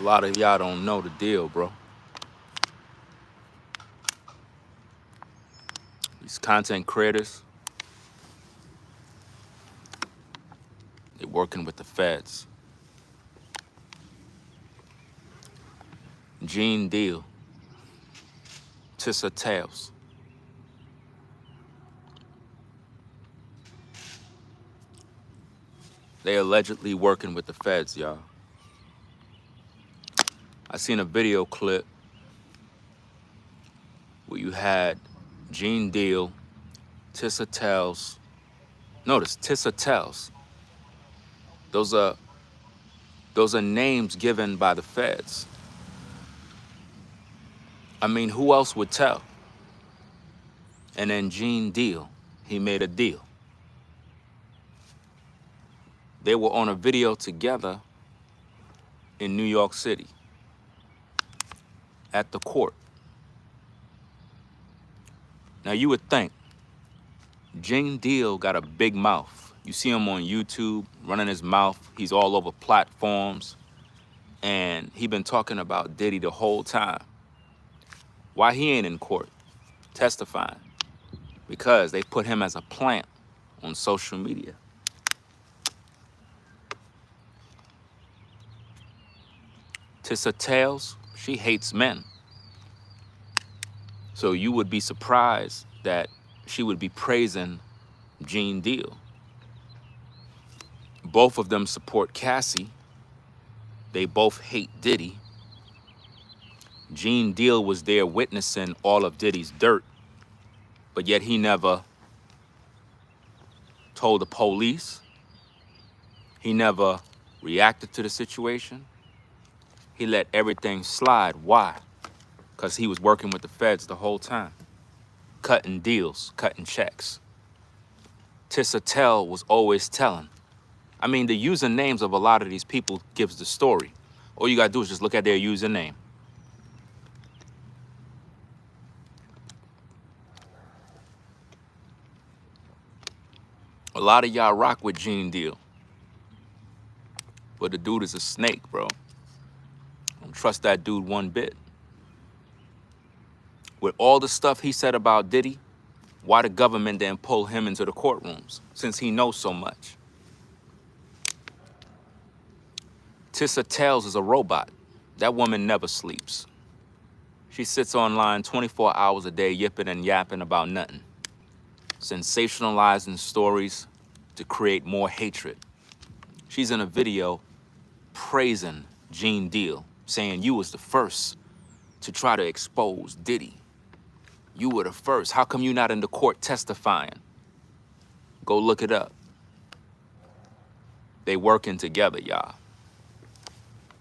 lot of y'all don't know the deal, bro. These content creators, they're working with the feds. Deal, TisaTells. They allegedly working with the feds, y'all. I seen a video clip where you had Deal, TisaTells. Notice TisaTells. Those are names given by the feds. I mean, who else would tell? And then Deal, he made a deal. They were on a video together in New York City at the court. Now you would think Deal got a big mouth. You see him on YouTube running his mouth. He's all over platforms. And he been talking about Diddy the whole time. Why he ain't in court testifying? Because they put him as a plant on social media. TisaTells, she hates men. So you would be surprised that she would be praising Deal. Both of them support Cassie. They both hate Diddy. Deal was there witnessing all of Diddy's dirt, but yet he never told the police. He never reacted to the situation. He let everything slide. Why? Because he was working with the feds the whole time, cutting deals, cutting checks. TisaTells was always telling. I mean, the usernames of a lot of these people gives the story. All you gotta do is just look at their username. A lot of y'all rock with Deal, but the dude is a snake, bro. Don't trust that dude one bit. With all the stuff he said about Diddy, why the government didn't pull him into the courtrooms, since he knows so much? TisaTells is a robot. That woman never sleeps. She sits online 24 hours a day yipping and yapping about nothing, sensationalizing stories to create more hatred. She's in a video praising Deal, saying you was the first to try to expose Diddy. You were the first. How come you not in the court testifying? Go look it up. They working together, y'all.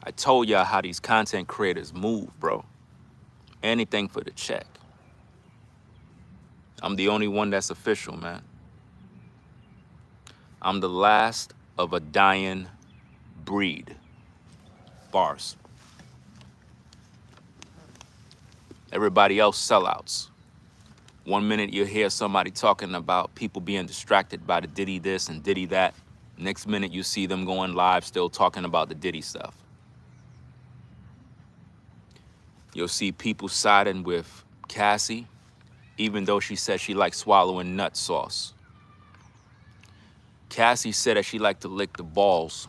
I told y'all how these content creators move, bro. Anything for the check. I'm the only one that's official, man. I'm the last of a dying breed. Bars. Everybody else sellouts. One minute you hear somebody talking about people being distracted by the Diddy this and Diddy that. Next minute you see them going live still talking about the Diddy stuff. You'll see people siding with Cassie, even though she said she liked swallowing nut sauce. Cassie said that she liked to lick the balls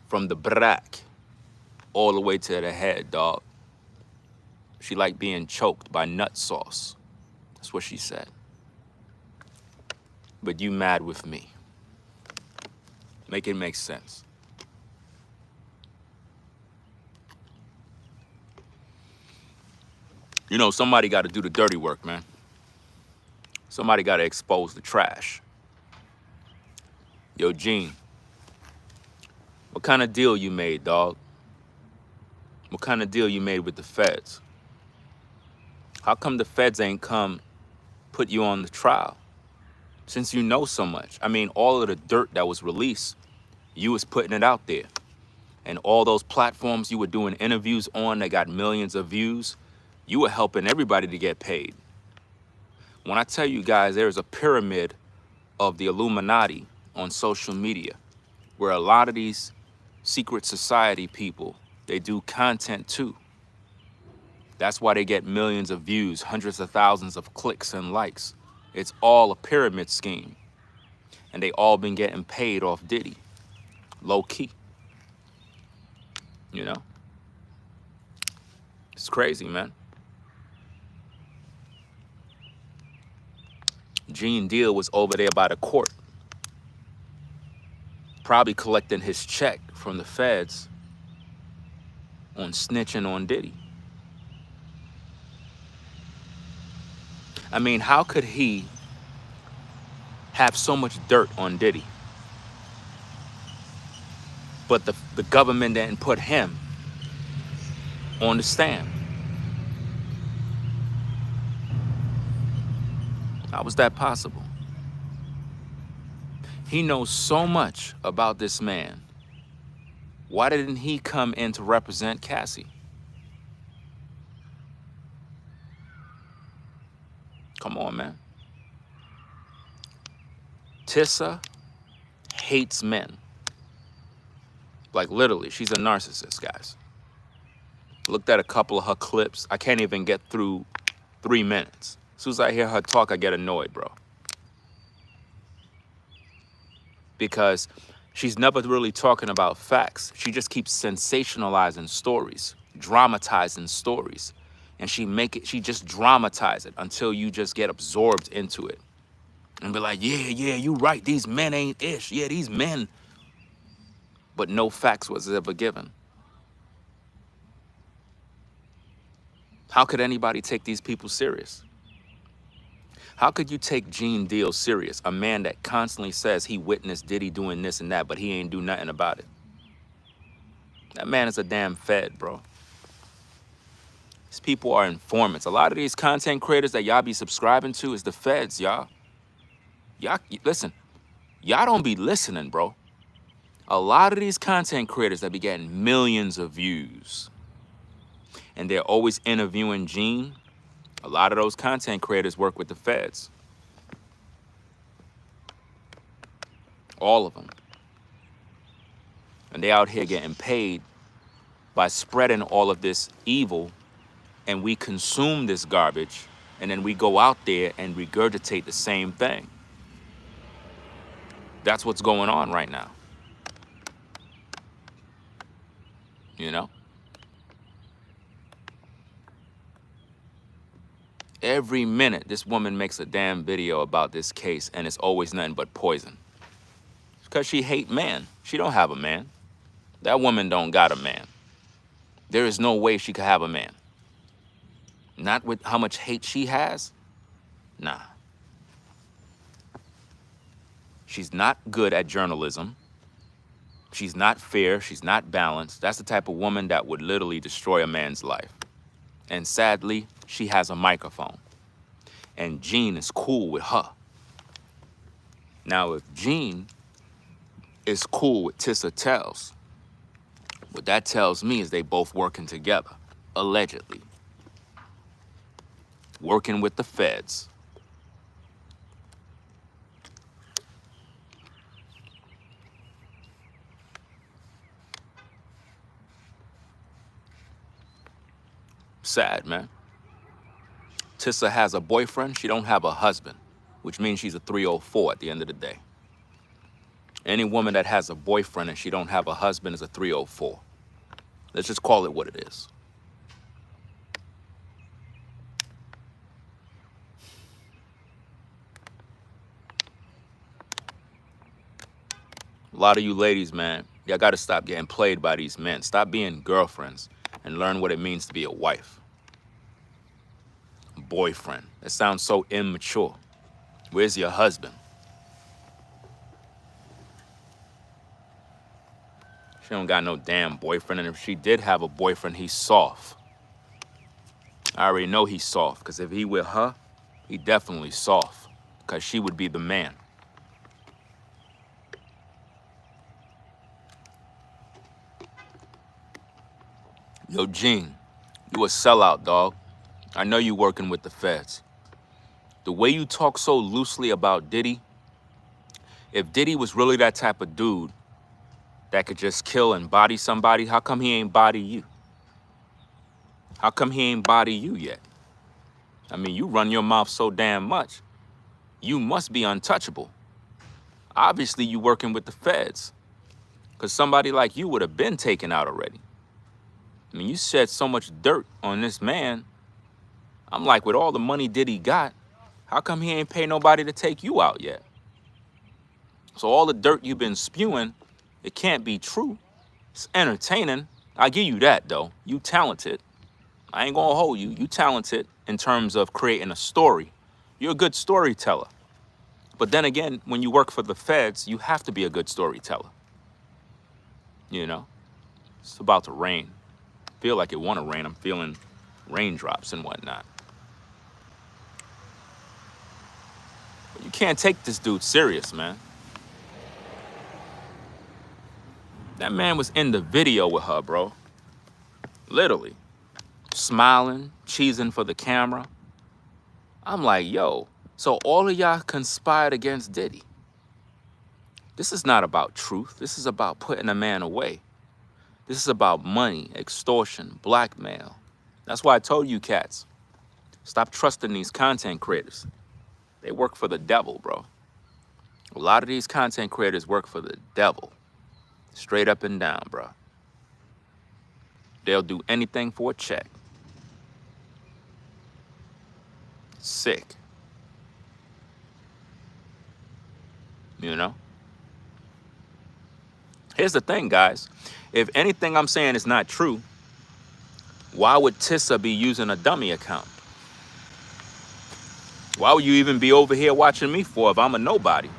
from the back all the way to the head, dog. She liked being choked by nut sauce. That's what she said. But you mad with me. Make it make sense. You know, somebody got to do the dirty work, man. Somebody got to expose the trash. Yo, Gene, what kind of deal you made, dog? What kind of deal you made with the feds? How come the feds ain't come put you on the trial? Since you know so much. I mean, all of the dirt that was released, you was putting it out there. And all those platforms you were doing interviews on that got millions of views, you were helping everybody to get paid. When I tell you guys, there's a pyramid of the Illuminati on social media where a lot of these secret society people They do content too. That's why they get millions of views, hundreds of thousands of clicks and likes. It's all a pyramid scheme. And they all been getting paid off Diddy. Low key. You know? It's crazy, man. Gene Deal was over there by the court, probably collecting his check from the feds on snitching on Diddy. I mean, how could he have so much dirt on Diddy, but the government didn't put him on the stand? How was that possible? He knows so much about this man. Why didn't he come in to represent Cassie? Come on, man. Tissa hates men. Like literally, she's a narcissist, guys. Looked at a couple of her clips. I can't even get through 3 minutes. As soon as I hear her talk, I get annoyed, bro. Because she's never really talking about facts. She just keeps sensationalizing stories, dramatizing stories. And she just dramatize it until you just get absorbed into it. And be like, yeah, you right. These men ain't ish. Yeah, these men. But no facts was ever given. How could anybody take these people serious? How could you take Gene Deal serious? A man that constantly says he witnessed Diddy doing this and that, but he ain't do nothing about it. That man is a damn fed, bro. These people are informants. A lot of these content creators that y'all be subscribing to is the feds, y'all. Y'all, listen, y'all don't be listening, bro. A lot of these content creators that be getting millions of views and they're always interviewing Gene, a lot of those content creators work with the feds. All of them. And they out here getting paid by spreading all of this evil, and we consume this garbage, and then we go out there and regurgitate the same thing. That's what's going on right now. You know? Every minute, this woman makes a damn video about this case, and it's always nothing but poison. It's because she hate man. She don't have a man. That woman don't got a man. There is no way she could have a man. Not with how much hate she has. Nah. She's not good at journalism. She's not fair. She's not balanced. That's the type of woman that would literally destroy a man's life. And sadly, she has a microphone. And Gene is cool with her. Now, if Gene is cool with TisaTells, what that tells me is they both working together, allegedly. Working with the feds. Sad, man. Tissa has a boyfriend. She don't have a husband, which means she's a 304 at the end of the day. Any woman that has a boyfriend and she don't have a husband is a 304. Let's just call it what it is. A lot of you ladies, man, y'all got to stop getting played by these men. Stop being girlfriends and learn what it means to be a wife. Boyfriend. That sounds so immature. Where's your husband? She don't got no damn boyfriend, and if she did have a boyfriend, he's soft. I already know he's soft, because if he with her, he definitely soft, because she would be the man. Yo, Gene, you a sellout, dog. I know you working with the feds. The way you talk so loosely about Diddy, if Diddy was really that type of dude, that could just kill and body somebody, how come he ain't body you? How come he ain't body you yet? I mean, you run your mouth so damn much. You must be untouchable. Obviously, you working with the feds, because somebody like you would have been taken out already. I mean, you shed so much dirt on this man. I'm like, with all the money Diddy got, how come he ain't pay nobody to take you out yet? So all the dirt you've been spewing, it can't be true. It's entertaining. I give you that, though. You talented. I ain't gonna hold you. You talented in terms of creating a story. You're a good storyteller. But then again, when you work for the feds, you have to be a good storyteller. You know? It's about to rain. Feel like it wanna rain. I'm feeling raindrops and whatnot. But you can't take this dude serious, man. That man was in the video with her, bro. Literally. Smiling, cheesing for the camera. I'm like, yo, so all of y'all conspired against Diddy. This is not about truth. This is about putting a man away. This is about money, extortion, blackmail. That's why I told you cats, stop trusting these content creators. They work for the devil, bro. A lot of these content creators work for the devil. Straight up and down, bro. They'll do anything for a check. Sick. You know? Here's the thing, guys. If anything I'm saying is not true, why would Tissa be using a dummy account? Why would you even be over here watching me for if I'm a nobody?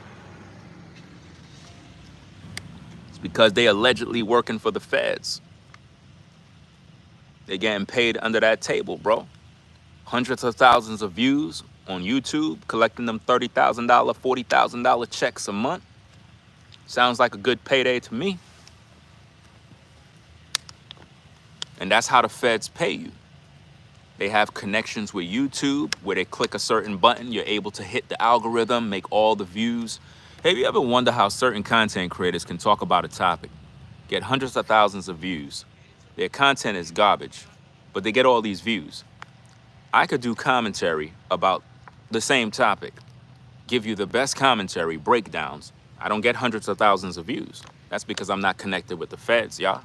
It's because they allegedly working for the feds. They're getting paid under that table, bro. Hundreds of thousands of views on YouTube, collecting them $30,000, $40,000 checks a month. Sounds like a good payday to me. And that's how the feds pay you. They have connections with YouTube where they click a certain button, you're able to hit the algorithm, make all the views. Have you ever wondered how certain content creators can talk about a topic, get hundreds of thousands of views? Their content is garbage, but they get all these views. I could do commentary about the same topic, give you the best commentary, breakdowns. I don't get hundreds of thousands of views. That's because I'm not connected with the feds, y'all.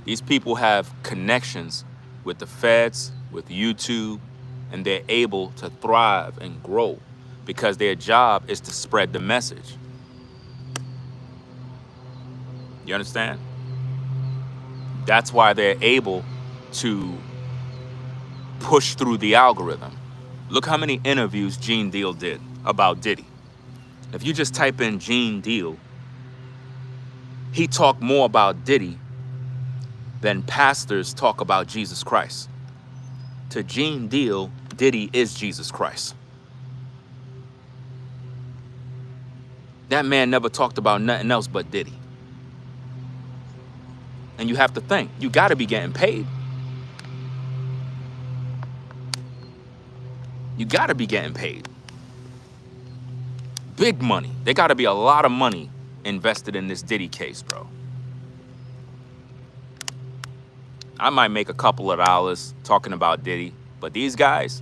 These people have connections with the feds, with YouTube, and they're able to thrive and grow because their job is to spread the message. You understand? That's why they're able to push through the algorithm. Look how many interviews Gene Deal did about Diddy. If you just type in Gene Deal, he talked more about Diddy than pastors talk about Jesus Christ. To Gene Deal, Diddy is Jesus Christ. That man never talked about nothing else but Diddy. And you have to think, you gotta be getting paid. You gotta be getting paid. Big money. There gotta be a lot of money invested in this Diddy case, bro. I might make a couple of dollars talking about Diddy, but these guys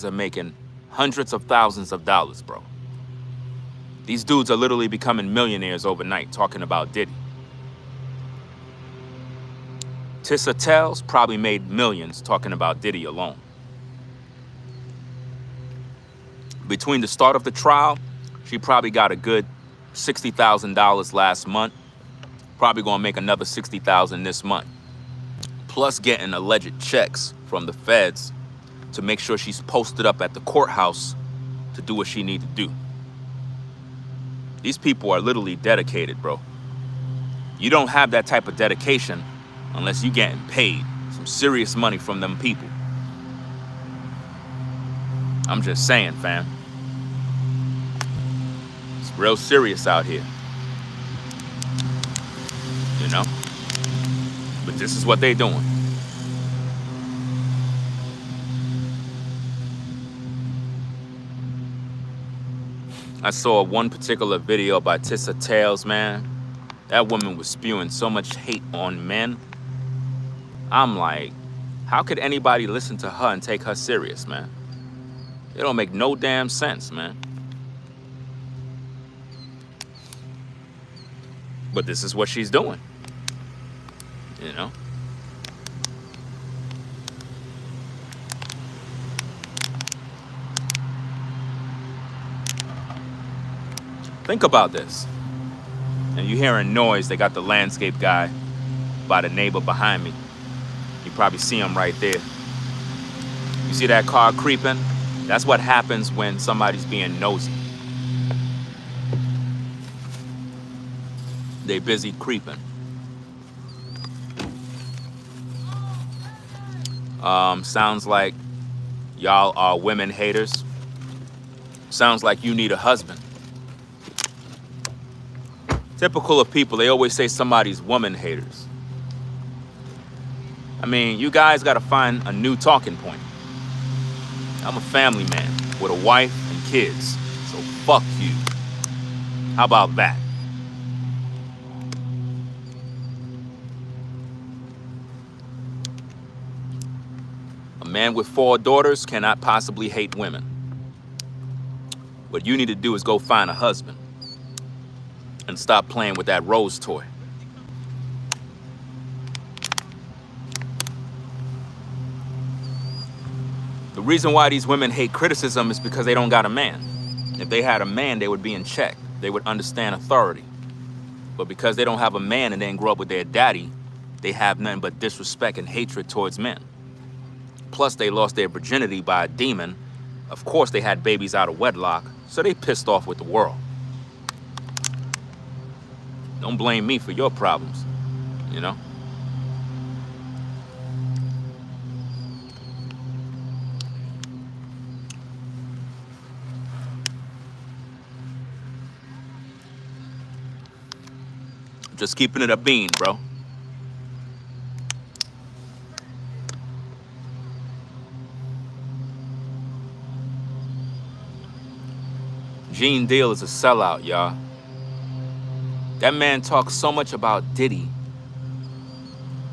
are making hundreds of thousands of dollars, bro. These dudes are literally becoming millionaires overnight talking about Diddy. TisaTells probably made millions talking about Diddy alone. Between the start of the trial, she probably got a good $60,000 last month. Probably gonna make another $60,000 this month. Plus getting alleged checks from the feds to make sure she's posted up at the courthouse to do what she need to do. These people are literally dedicated, bro. You don't have that type of dedication unless you getting paid some serious money from them people. I'm just saying, fam. It's real serious out here. You know? But this is what they doing. I saw one particular video by TisaTells, man. That woman was spewing so much hate on men. I'm like, how could anybody listen to her and take her serious, man? It don't make no damn sense, man. But this is what she's doing, you know? Think about this. And you hearing noise, they got the landscape guy by the neighbor behind me. You probably see him right there. You see that car creeping? That's what happens when somebody's being nosy. They busy creeping. Sounds like y'all are women haters. Sounds like you need a husband. Typical of people, they always say somebody's woman haters. I mean, you guys gotta find a new talking point. I'm a family man with a wife and kids, so fuck you. How about that? A man with 4 daughters cannot possibly hate women. What you need to do is go find a husband and stop playing with that rose toy. The reason why these women hate criticism is because they don't got a man. If they had a man, they would be in check. They would understand authority. But because they don't have a man and they didn't grow up with their daddy, they have nothing but disrespect and hatred towards men. Plus, they lost their virginity by a demon. Of course, they had babies out of wedlock, so they pissed off with the world. Don't blame me for your problems, you know? Just keeping it a bean, bro. Gene Deal is a sellout, y'all. That man talks so much about Diddy.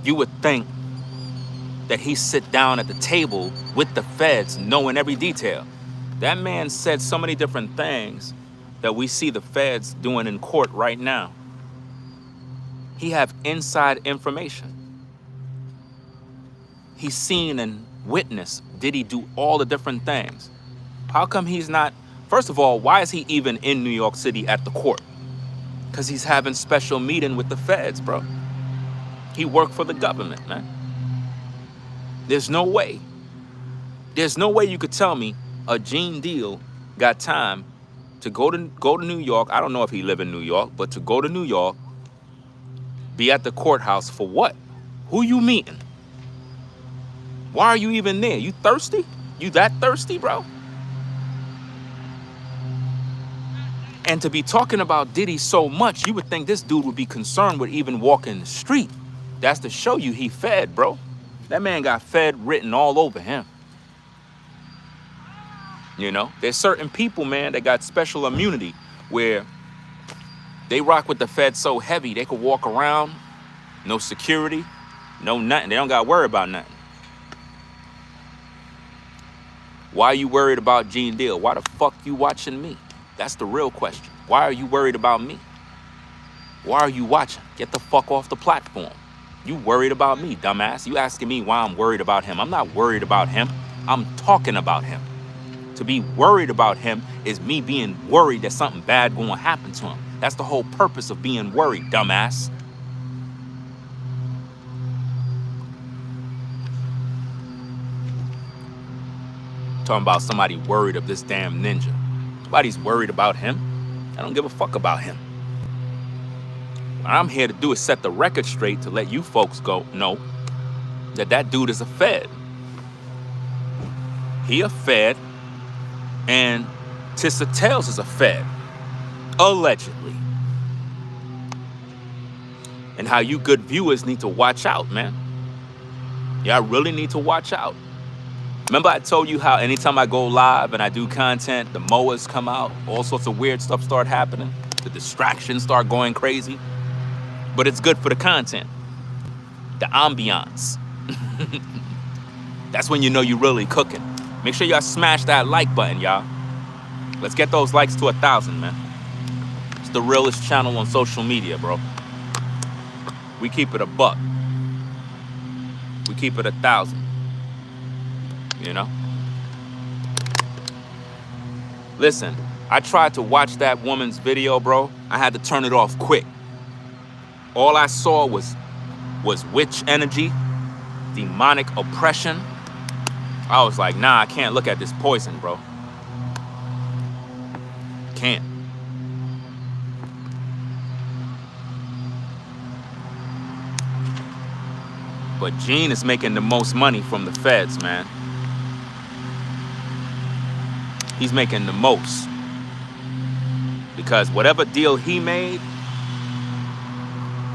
You would think that he sit down at the table with the feds knowing every detail. That man said so many different things that we see the feds doing in court right now. He have inside information. He's seen and witnessed Diddy do all the different things. How come he's not, first of all, why is he even in New York City at the court? Because he's having special meeting with the feds, bro. He worked for the government, man. There's no way. There's no way you could tell me a Gene Deal got time to go to New York. I don't know if he live in New York, but to go to New York, be at the courthouse for what? Who you meeting? Why are you even there? You thirsty? You that thirsty, bro? And to be talking about Diddy so much, you would think this dude would be concerned with even walking the street. That's to show you he fed, bro. That man got fed written all over him. You know, there's certain people, man, that got special immunity where they rock with the feds so heavy they could walk around, no security, no nothing. They don't got to worry about nothing. Why are you worried about Gene Deal? Why the fuck you watching me? That's the real question. Why are you worried about me? Why are you watching? Get the fuck off the platform. You worried about me, dumbass. You asking me why I'm worried about him. I'm not worried about him. I'm talking about him. To be worried about him is me being worried that something bad going to happen to him. That's the whole purpose of being worried, dumbass. Talking about somebody worried of this damn ninja. Nobody's worried about him. I don't give a fuck about him. What I'm here to do is set the record straight to let you folks know that that dude is a fed. He a fed, and TisaTells is a fed. Allegedly. And how you good viewers need to watch out, man. Y'all really need to watch out. Remember I told you how anytime I go live and I do content, the mowers come out, all sorts of weird stuff start happening, the distractions start going crazy, but it's good for the content, the ambiance. That's when you know you're really cooking. Make sure y'all smash that like button, y'all. Let's get those likes to 1,000, man. It's the realest channel on social media, bro. We keep it a buck. We keep it 1,000. You know? Listen, I tried to watch that woman's video, bro. I had to turn it off quick. All I saw was witch energy, demonic oppression. I was like, nah, I can't look at this poison, bro. Can't. But Gene is making the most money from the feds, man. He's making the most. Because whatever deal he made,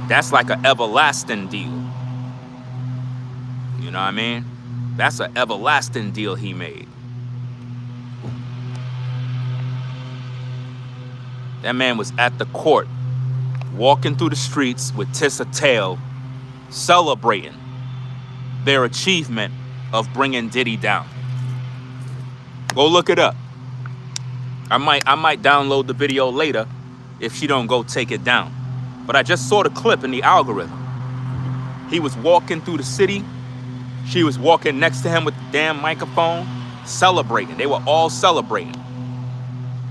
that's like an everlasting deal. You know what I mean? That's an everlasting deal he made. That man was at the court, walking through the streets with TisaTells, celebrating their achievement of bringing Diddy down. Go look it up. I might download the video later if she don't go take it down. But I just saw the clip in the algorithm. He was walking through the city. She was walking next to him with the damn microphone, celebrating. They were all celebrating.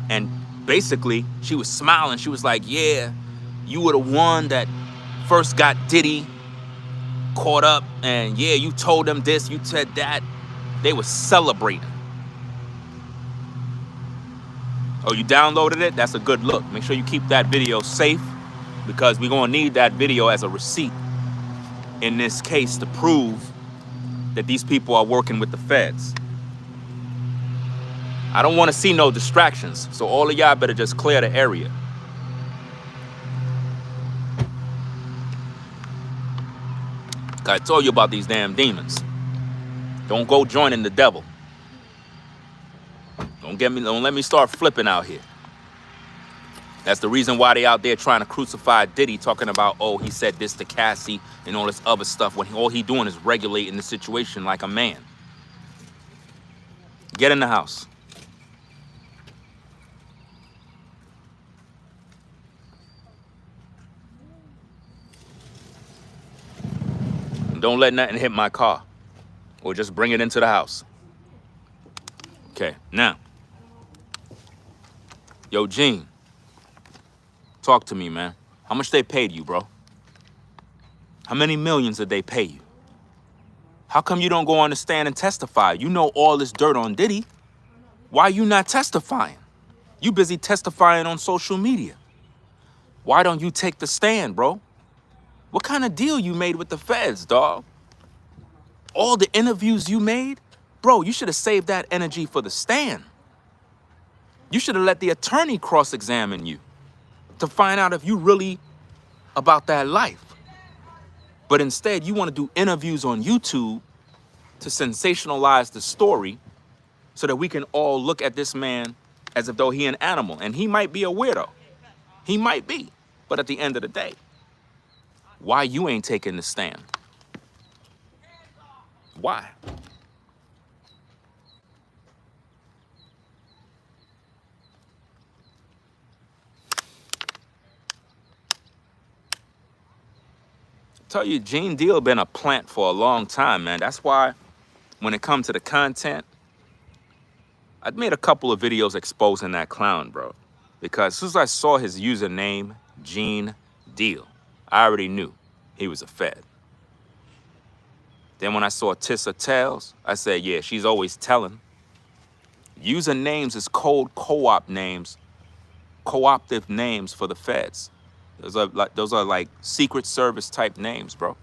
And basically, she was smiling. She was like, yeah, you were the one that first got Diddy caught up. And yeah, you told them this, you said that. They were celebrating. Oh, you downloaded it? That's a good look. Make sure you keep that video safe because we're going to need that video as a receipt in this case to prove that these people are working with the feds. I don't want to see no distractions, so all of y'all better just clear the area. I told you about these damn demons. Don't go joining the devil. Don't let me start flipping out here. That's the reason why they out there trying to crucify Diddy, talking about, oh, he said this to Cassie and all this other stuff, when all he doing is regulating the situation like a man. Get in the house. And don't let nothing hit my car, or just bring it into the house. Okay, now. Yo, Gene. Talk to me, man. How much they paid you, bro? How many millions did they pay you? How come you don't go on the stand and testify? You know all this dirt on Diddy. Why you not testifying? You busy testifying on social media. Why don't you take the stand, bro? What kind of deal you made with the feds, dog? All the interviews you made? Bro, you should have saved that energy for the stand. You should have let the attorney cross-examine you to find out if you really about that life. But instead, you want to do interviews on YouTube to sensationalize the story so that we can all look at this man as if though he an animal. And he might be a weirdo. He might be. But at the end of the day, why you ain't taking the stand? Why? Tell you, Gene Deal been a plant for a long time, man. That's why when it comes to the content, I'd made a couple of videos exposing that clown, bro. Because as soon as I saw his username, Gene Deal, I already knew he was a Fed. Then when I saw TisaTells, I said, yeah, she's always telling. Usernames is code co-op names, co-optive names for the Feds. Those are like Secret Service type names, bro.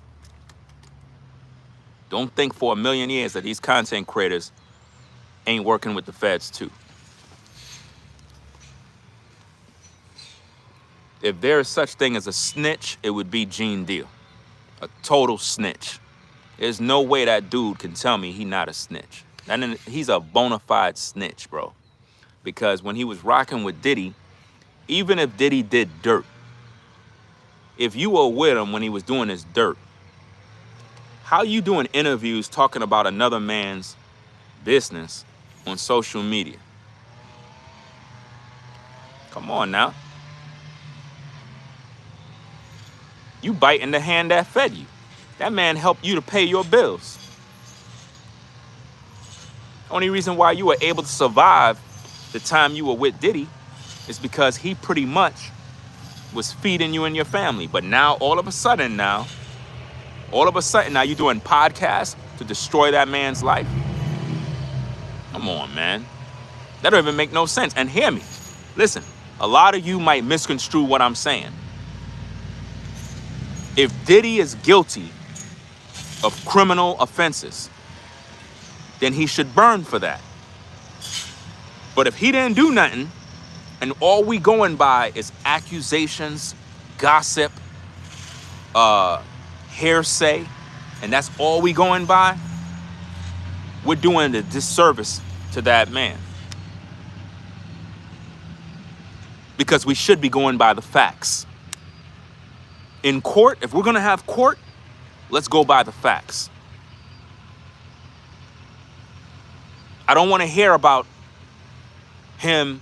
Don't think for a million years that these content creators ain't working with the feds too. If there is such thing as a snitch, it would be Gene Deal. A total snitch. There's no way that dude can tell me he not a snitch. And then he's a bona fide snitch, bro. Because when he was rocking with Diddy, even if Diddy did dirt, if you were with him when he was doing his dirt, how you doing interviews talking about another man's business on social media? Come on now. You biting the hand that fed you. That man helped you to pay your bills. Only reason why you were able to survive the time you were with Diddy is because he pretty much was feeding you and your family. But now, all of a sudden now, you're doing podcasts to destroy that man's life? Come on, man. That don't even make no sense. And hear me. Listen, a lot of you might misconstrue what I'm saying. If Diddy is guilty of criminal offenses, then he should burn for that. But if he didn't do nothing, and all we going by is accusations, gossip, hearsay, and that's all we going by, we're doing a disservice to that man. Because we should be going by the facts. In court, if we're gonna have court, let's go by the facts. I don't want to hear about him,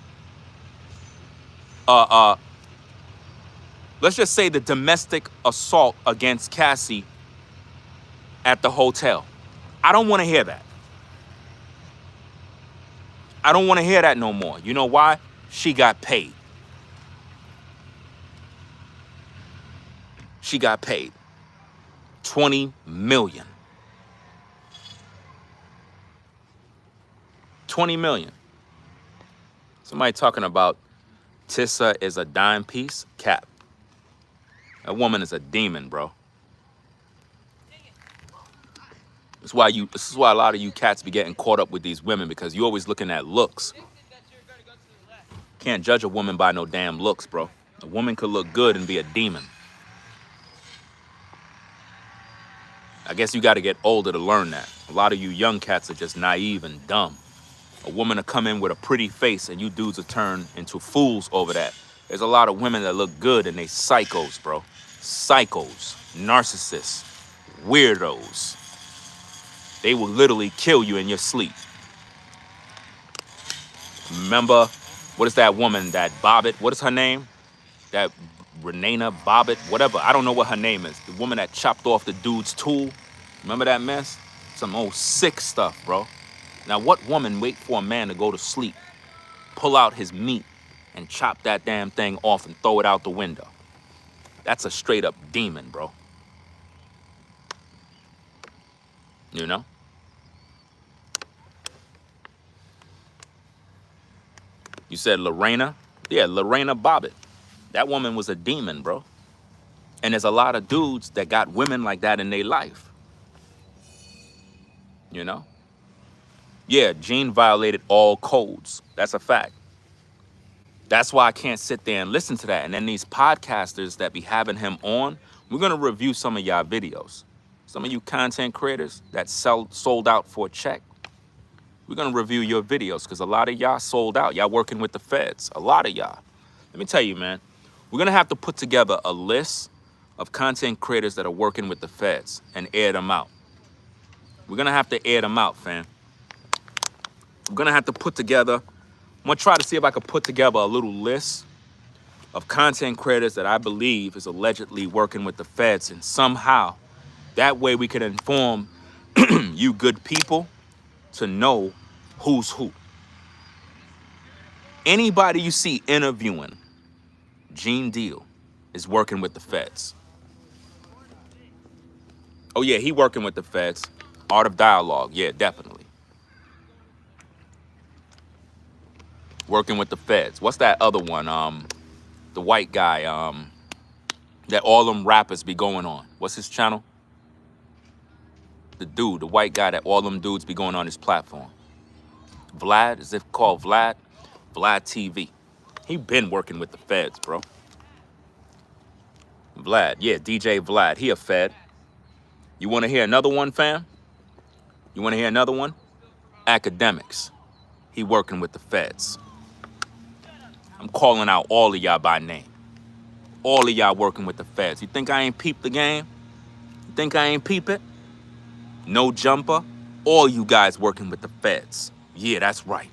let's just say the domestic assault against Cassie at the hotel. I don't want to hear that. I don't want to hear that no more. You know why? She got paid. She got paid $20 million. $20 million. Somebody talking about Tissa is a dime piece? Cap. That woman is a demon, bro. This is why a lot of you cats be getting caught up with these women, because you always looking at looks. Can't judge a woman by no damn looks, bro. A woman could look good and be a demon. I guess you got to get older to learn that. A lot of you young cats are just naive and dumb. A woman will come in with a pretty face and you dudes will turn into fools over that. There's a lot of women that look good and they psychos, bro. Psychos, narcissists, weirdos. They will literally kill you in your sleep. Remember, what is that woman, that Bobbitt? What is her name? That Renana Bobbitt, whatever. I don't know what her name is. The woman that chopped off the dude's tool. Remember that mess? Some old sick stuff, bro. Now, what woman wait for a man to go to sleep, pull out his meat, and chop that damn thing off and throw it out the window? That's a straight up demon, bro. You know? You said Lorena? Yeah, Lorena Bobbitt. That woman was a demon, bro. And there's a lot of dudes that got women like that in their life. You know? Yeah, Gene violated all codes. That's a fact. That's why I can't sit there and listen to that. And then these podcasters that be having him on, we're going to review some of y'all videos. Some of you content creators that sold out for a check, we're going to review your videos, because a lot of y'all sold out. Y'all working with the feds. A lot of y'all. Let me tell you, man, we're going to have to put together a list of content creators that are working with the feds and air them out. We're going to have to air them out, fam. I'm going to have to put together, I'm going to try to see if I can put together a little list of content creators that I believe is allegedly working with the feds, and somehow that way we can inform you good people to know who's who. Anybody you see interviewing Gene Deal is working with the feds. Oh yeah, he working with the feds. Art of Dialogue, yeah, definitely. Working with the feds. What's that other one? The white guy, that all them rappers be going on. What's his channel? The dude, the white guy that all them dudes be going on his platform. Vlad, is it called Vlad? Vlad TV. He been working with the feds, bro. Vlad, yeah, DJ Vlad, he a fed. You want to hear another one, fam? You want to hear another one? academics. He working with the feds. I'm calling out all of y'all by name. All of y'all working with the feds. You think I ain't peeped the game? You think I ain't peep it? No jumper. All you guys working with the feds. Yeah, that's right.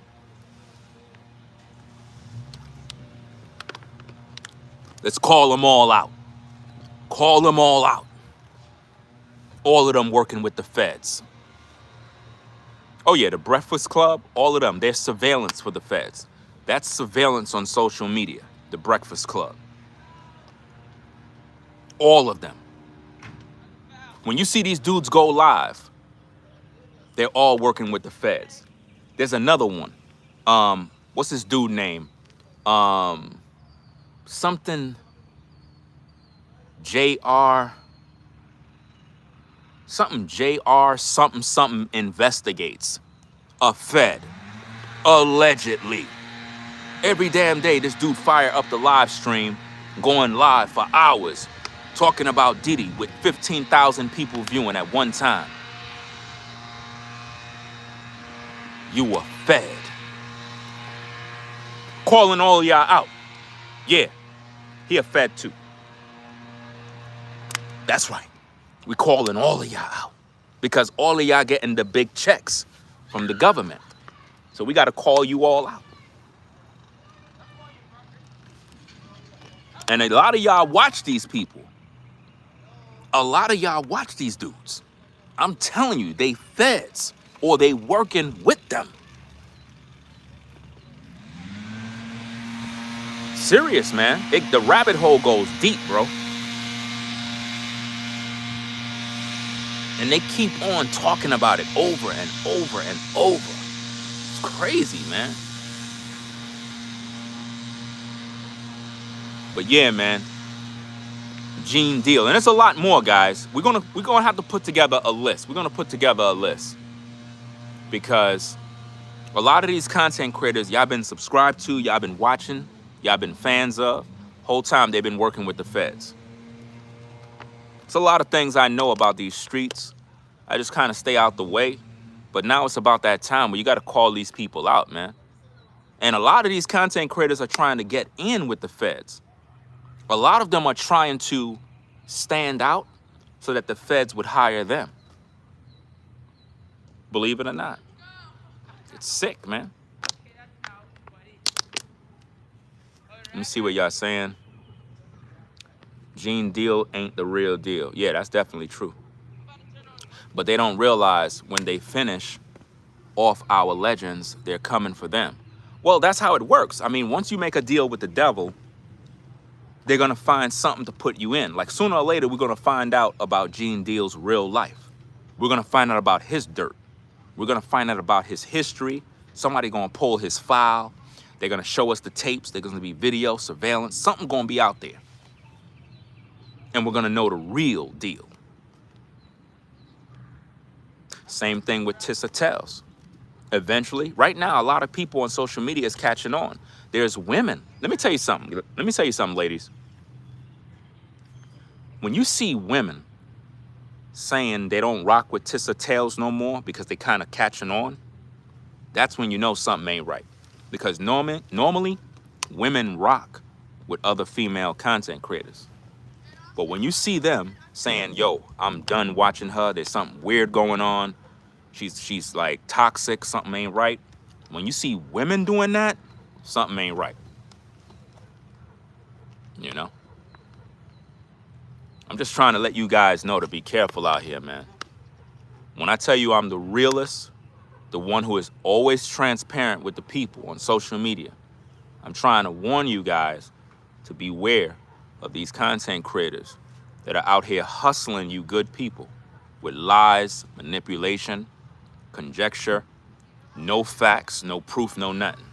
Let's call them all out. Call them all out. All of them working with the feds. Oh yeah, the Breakfast Club, all of them, they're surveillance for the feds. That's surveillance on social media, the Breakfast Club. All of them. When you see these dudes go live, they're all working with the feds. There's another one. What's this dude name? Something JR, something JR, something investigates. A Fed, allegedly. Every damn day, this dude fire up the live stream, going live for hours, talking about Diddy with 15,000 people viewing at one time. You a Fed. Calling all of y'all out. Yeah, he a Fed too. That's right. We calling all of y'all out because all of y'all getting the big checks from the government. So we got to call you all out. And a lot of y'all watch these people. A lot of y'all watch these dudes. I'm telling you, they feds or they working with them. Serious, man. The rabbit hole goes deep, bro. And they keep on talking about it over and over and over. It's crazy, man. But yeah, man. Gene Deal. And it's a lot more, guys. We're gonna have to put together a list. We're gonna put together a list. Because a lot of these content creators, y'all been subscribed to, y'all been watching, y'all been fans of. Whole time they've been working with the feds. It's a lot of things I know about these streets. I just kind of stay out the way. But now it's about that time where you got to call these people out, man. And a lot of these content creators are trying to get in with the feds. A lot of them are trying to stand out so that the feds would hire them. Believe it or not. It's sick, man. Let me see what y'all saying. Gene Deal ain't the real deal. Yeah, that's definitely true. But they don't realize when they finish off our legends, they're coming for them. Well, that's how it works. I mean, once you make a deal with the devil, they're going to find something to put you in. Like sooner or later, we're going to find out about Gene Deal's real life. We're going to find out about his dirt. We're going to find out about his history. Somebody going to pull his file. They're going to show us the tapes. There's going to be video, surveillance. Something going to be out there. And we're going to know the real deal. Same thing with TisaTells. Eventually, right now, a lot of people on social media is catching on. There's women. Let me tell you something. Let me tell you something, ladies. When you see women saying they don't rock with TisaTells no more because they kind of catching on, that's when you know something ain't right. Because normally, women rock with other female content creators. But when you see them saying, yo, I'm done watching her, there's something weird going on, she's like toxic, something ain't right. When you see women doing that, something ain't right. You know? I'm just trying to let you guys know to be careful out here, man. When I tell you I'm the realest, the one who is always transparent with the people on social media, I'm trying to warn you guys to beware of these content creators that are out here hustling you good people with lies, manipulation, conjecture, no facts, no proof, no nothing,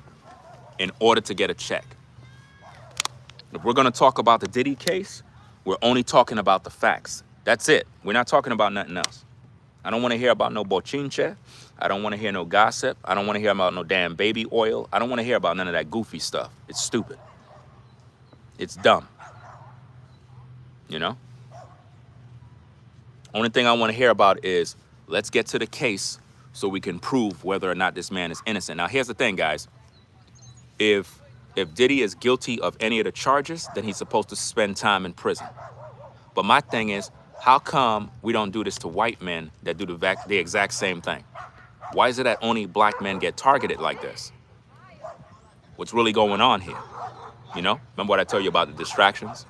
in order to get a check. If we're going to talk about the Diddy case, we're only talking about the facts. That's it. We're not talking about nothing else. I don't want to hear about no bochinche. I don't want to hear no gossip. I don't want to hear about no damn baby oil. I don't want to hear about none of that goofy stuff. It's stupid. It's dumb. You know? Only thing I want to hear about is let's get to the case so we can prove whether or not this man is innocent. Now, here's the thing, guys. If Diddy is guilty of any of the charges, then he's supposed to spend time in prison. But my thing is, how come we don't do this to white men that do the exact same thing? Why is it that only black men get targeted like this? What's really going on here? You know, remember what I told you about the distractions?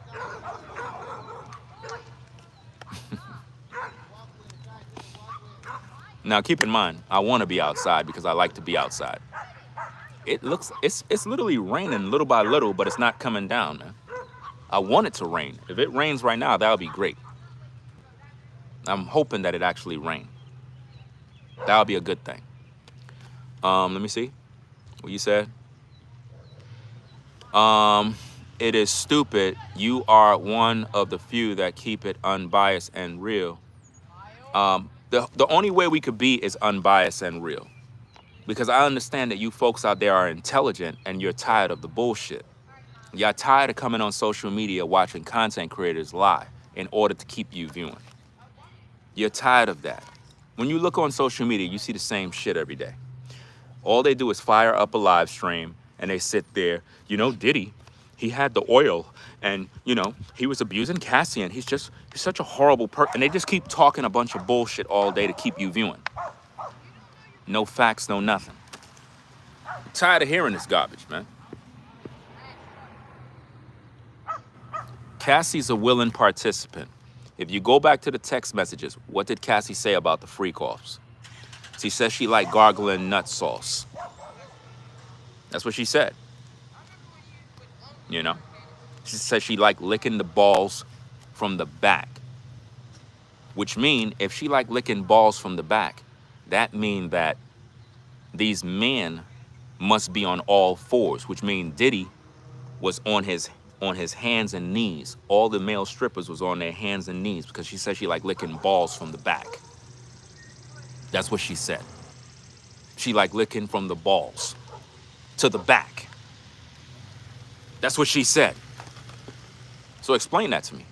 Now, keep in mind, I want to be outside because I like to be outside. It's literally raining little by little, but it's not coming down, man. I want it to rain. If it rains right now, that would be great. I'm hoping that it actually rains. That would be a good thing. Let me see what you said. It is stupid. You are one of the few that keep it unbiased and real. The only way we could be is unbiased and real. Because I understand that you folks out there are intelligent and you're tired of the bullshit. You're tired of coming on social media watching content creators lie in order to keep you viewing. You're tired of that. When you look on social media, you see the same shit every day. All they do is fire up a live stream and they sit there. You know, Diddy, he had the oil and, you know, he was abusing Cassie and he's such a horrible person. And they just keep talking a bunch of bullshit all day to keep you viewing. No facts, no nothing. I'm tired of hearing this garbage, man. Cassie's a willing participant. If you go back to the text messages, what did Cassie say about the freak-offs? She says she liked gargling nut sauce. That's what she said. You know? She said she liked licking the balls from the back. Which mean, if she liked licking balls from the back, that means that these men must be on all fours, which means Diddy was on his hands and knees. All the male strippers was on their hands and knees because she said she liked licking balls from the back. That's what she said. She liked licking from the balls to the back. That's what she said. So explain that to me.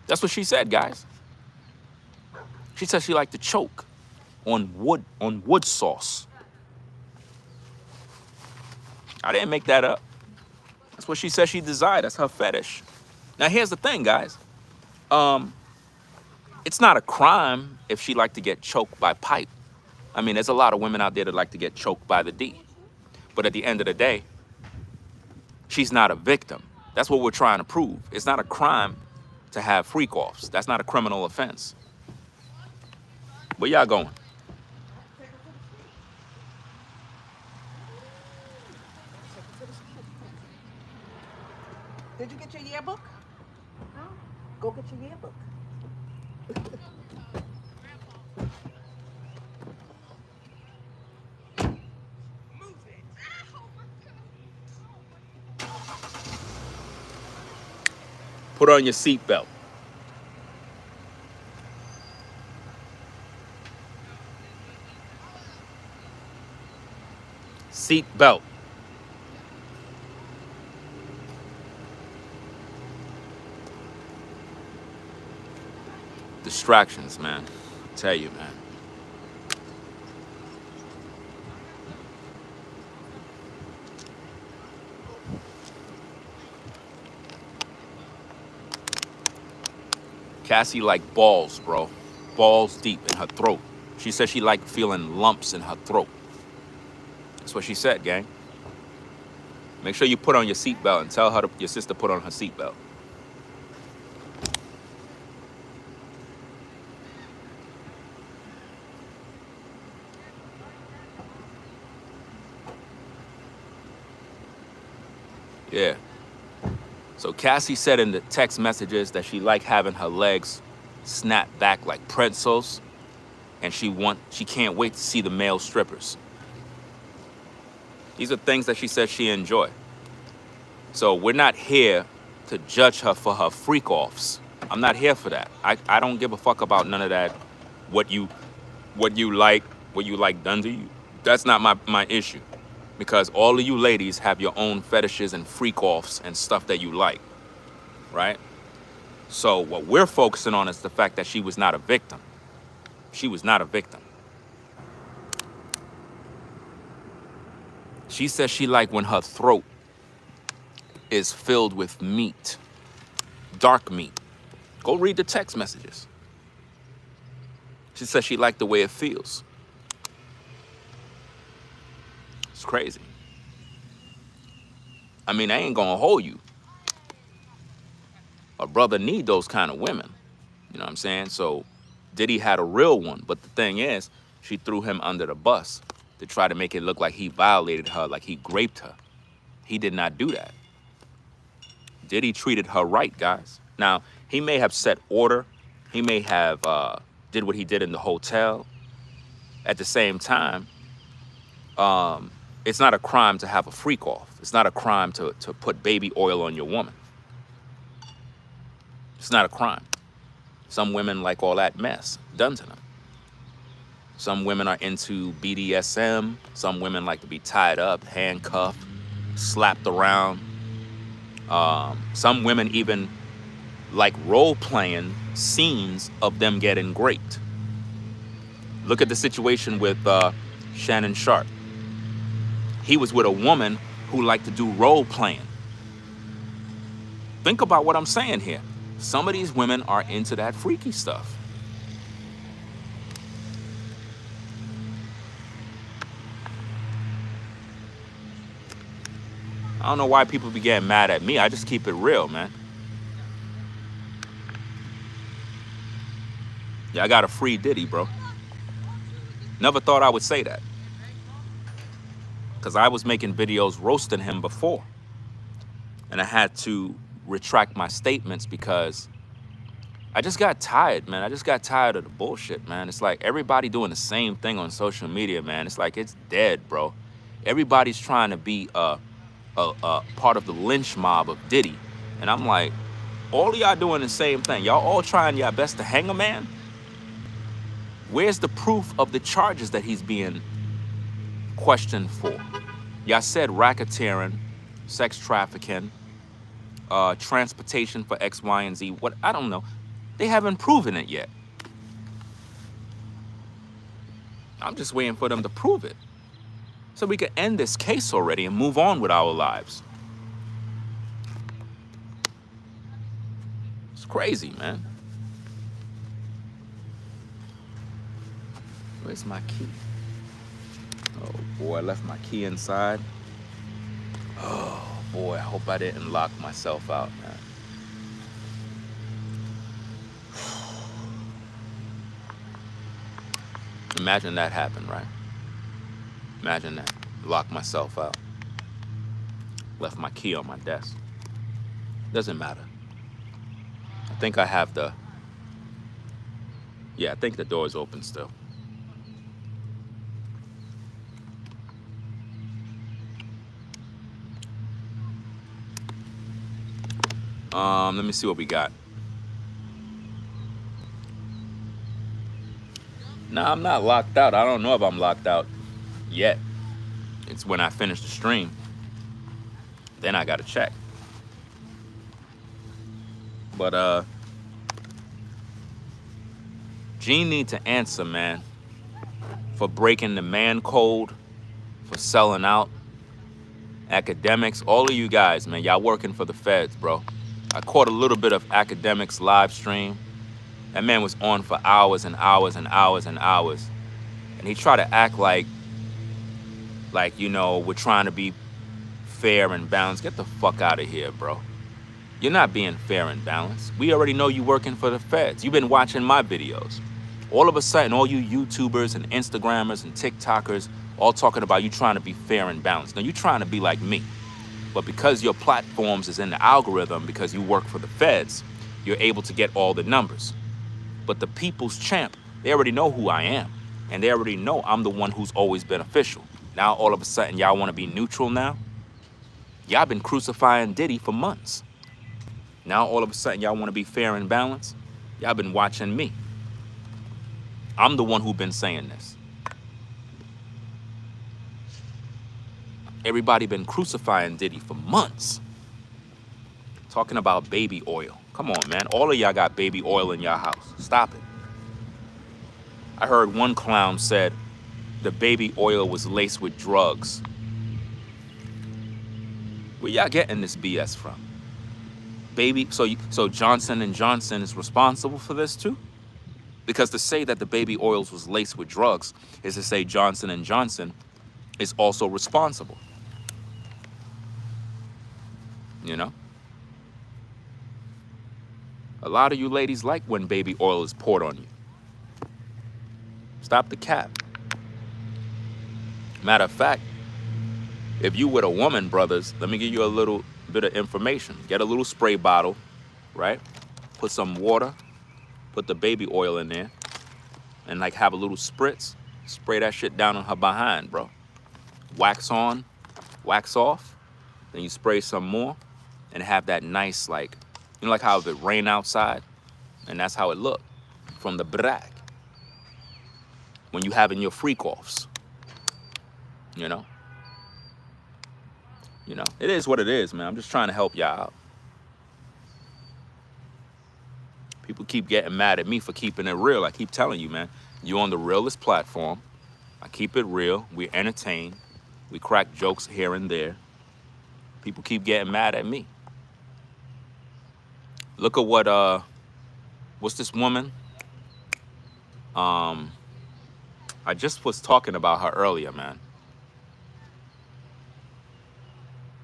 That's what she said, guys. She said she liked to choke on wood sauce. I didn't make that up. That's what she said she desired. That's her fetish. Now here's the thing, guys. It's not a crime if she liked to get choked by pipe. I mean, there's a lot of women out there that like to get choked by the D. But at the end of the day, she's not a victim. That's what we're trying to prove. It's not a crime to have freak-offs. That's not a criminal offense. Where y'all going? Did you get your yearbook? No. Go get your yearbook. Put on your seatbelt. Seatbelt. Distractions, man. I tell you, man. Cassie liked balls, bro. Balls deep in her throat. She said she liked feeling lumps in her throat. That's what she said, gang. Make sure you put on your seatbelt and tell your sister put on her seatbelt. Yeah. So Cassie said in the text messages that she liked having her legs snap back like pretzels, and she can't wait to see the male strippers. These are things that she said she enjoyed. So we're not here to judge her for her freak-offs. I'm not here for that. I don't give a fuck about none of that. What you like done to you. That's not my issue. Because all of you ladies have your own fetishes and freak-offs and stuff that you like, right? So what we're focusing on is the fact that she was not a victim. She was not a victim. She says she like when her throat is filled with meat, dark meat. Go read the text messages. She says she liked the way it feels. It's crazy. I mean, I ain't gonna hold you. A brother need those kind of women. You know what I'm saying? So Diddy had a real one, but the thing is, she threw him under the bus to try to make it look like he violated her, like he raped her. He did not do that. Diddy treated her right, guys. Now, he may have set order. He may have did what he did in the hotel. At the same time, it's not a crime to have a freak off. It's not a crime to put baby oil on your woman. It's not a crime. Some women like all that mess done to them. Some women are into BDSM. Some women like to be tied up, handcuffed, slapped around. Some women even like role-playing scenes of them getting raped. Look at the situation with Shannon Sharp. He was with a woman who liked to do role-playing. Think about what I'm saying here. Some of these women are into that freaky stuff. I don't know why people be getting mad at me. I just keep it real, man. Yeah, I got a free Diddy, bro. Never thought I would say that. Because I was making videos roasting him before. And I had to retract my statements because I just got tired, man. I just got tired of the bullshit, man. It's like everybody doing the same thing on social media, man. It's like it's dead, bro. Everybody's trying to be a part of the lynch mob of Diddy. And I'm like, all of y'all doing the same thing. Y'all all trying your best to hang a man? Where's the proof of the charges that he's being questioned for? Y'all said racketeering, sex trafficking, transportation for X, Y, and Z. What? I don't know. They haven't proven it yet. I'm just waiting for them to prove it so we can end this case already and move on with our lives. It's crazy, man. Where's my key? Oh boy, I left my key inside. Oh boy, I hope I didn't lock myself out, man. Imagine that happened, right? Imagine that. Locked myself out. Left my key on my desk. Doesn't matter. I think I have the... Yeah, I think the door is open still. Let me see what we got. Nah, I'm not locked out. I don't know if I'm locked out yet. It's when I finish the stream. Then I gotta check. But Gene need to answer, man, for breaking the man code, for selling out. Academics, all of you guys, man, y'all working for the feds, bro. I caught a little bit of Academics live stream. That man was on for hours and hours and hours and hours. And he tried to act like, you know, we're trying to be fair and balanced. Get the fuck out of here, bro. You're not being fair and balanced. We already know you working for the feds. You've been watching my videos. All of a sudden, all you YouTubers and Instagrammers and TikTokers all talking about you trying to be fair and balanced. Now, you're trying to be like me. But because your platforms is in the algorithm, because you work for the feds, you're able to get all the numbers. But the people's champ, they already know who I am. And they already know I'm the one who's always been official. Now, all of a sudden, y'all want to be neutral now? Y'all been crucifying Diddy for months. Now, all of a sudden, y'all want to be fair and balanced? Y'all been watching me. I'm the one who been saying this. Everybody been crucifying Diddy for months. Talking about baby oil. Come on, man. All of y'all got baby oil in your house. Stop it. I heard one clown said the baby oil was laced with drugs. Where y'all getting this BS from? So Johnson and Johnson is responsible for this too? Because to say that the baby oils was laced with drugs is to say Johnson and Johnson is also responsible. You know? A lot of you ladies like when baby oil is poured on you. Stop the cap. Matter of fact, if you with a woman, brothers, let me give you a little bit of information. Get a little spray bottle, right? Put some water, put the baby oil in there, and like have a little spritz. Spray that shit down on her behind, bro. Wax on, wax off. Then you spray some more and have that nice, like, you know, like how if it rain outside, and that's how it look from the back when you having your freak offs. You know, it is what it is, man. I'm just trying to help y'all out. People keep getting mad at me for keeping it real. I keep telling you, man, you on the realest platform. I keep it real. We entertain. We crack jokes here and there. People keep getting mad at me. Look at what, what's this woman? I just was talking about her earlier, man.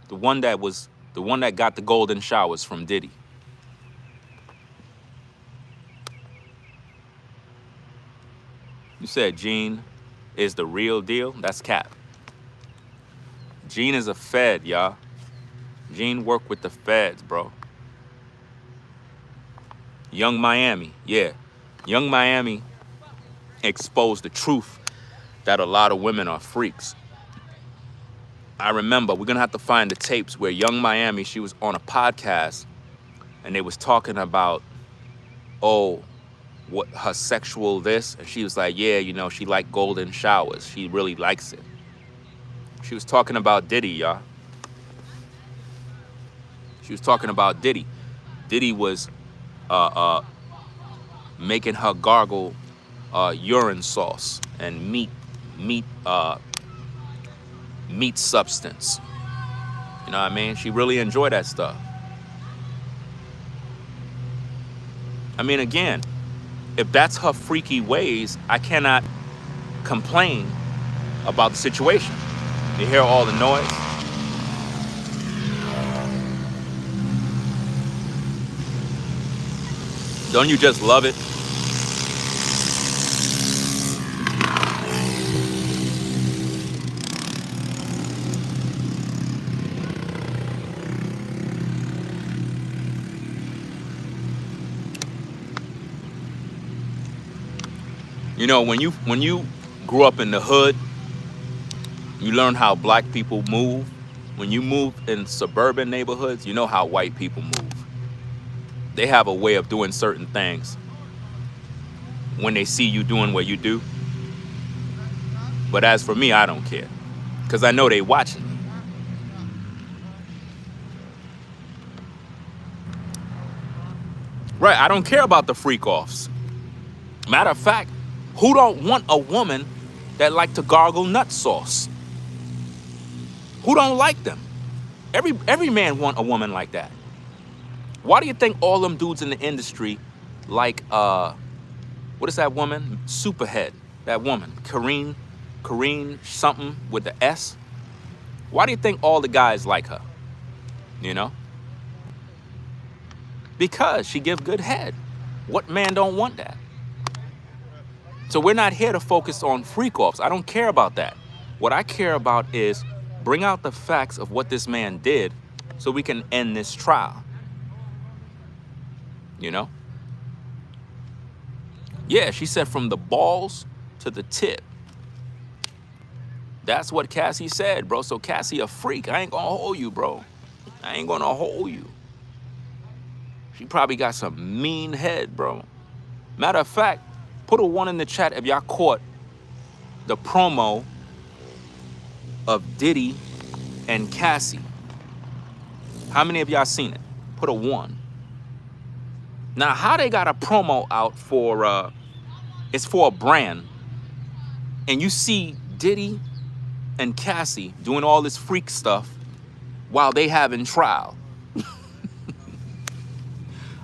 The one that got the golden showers from Diddy. You said Gene is the real deal? That's cap. Gene is a Fed, y'all. Gene worked with the Feds, bro. Young Miami, yeah. Young Miami exposed the truth that a lot of women are freaks. I remember, we're gonna have to find the tapes where Young Miami, she was on a podcast and they was talking about, oh, what her sexual this, and she was like, yeah, you know, she liked golden showers. She really likes it. She was talking about Diddy, y'all. She was talking about Diddy. Diddy was making her gargle urine sauce and meat substance. You know what I mean? She really enjoyed that stuff. I mean, again, if that's her freaky ways, I cannot complain about the situation. You hear all the noise? Don't you just love it? You know, when you grew up in the hood, you learn how black people move. When you move in suburban neighborhoods, you know how white people move. They have a way of doing certain things when they see you doing what you do. But as for me, I don't care, because I know they watching me. Right, I don't care about the freak-offs. Matter of fact, who don't want a woman that like to gargle nut sauce? Who don't like them? Every man want a woman like that. Why do you think all them dudes in the industry like, what is that woman? Superhead, that woman, Kareen something with the S? Why do you think all the guys like her? You know? Because she gives good head. What man don't want that? So we're not here to focus on freak-offs. I don't care about that. What I care about is bring out the facts of what this man did so we can end this trial. You know? Yeah, she said from the balls to the tip. That's what Cassie said, bro. So Cassie a freak. I ain't gonna hold you, bro. I ain't gonna hold you. She probably got some mean head, bro. Matter of fact, put a 1 in the chat if y'all caught the promo of Diddy and Cassie. How many of y'all seen it? Put a 1. Now, how they got a promo out for It's for a brand. And you see Diddy and Cassie doing all this freak stuff while they having trial.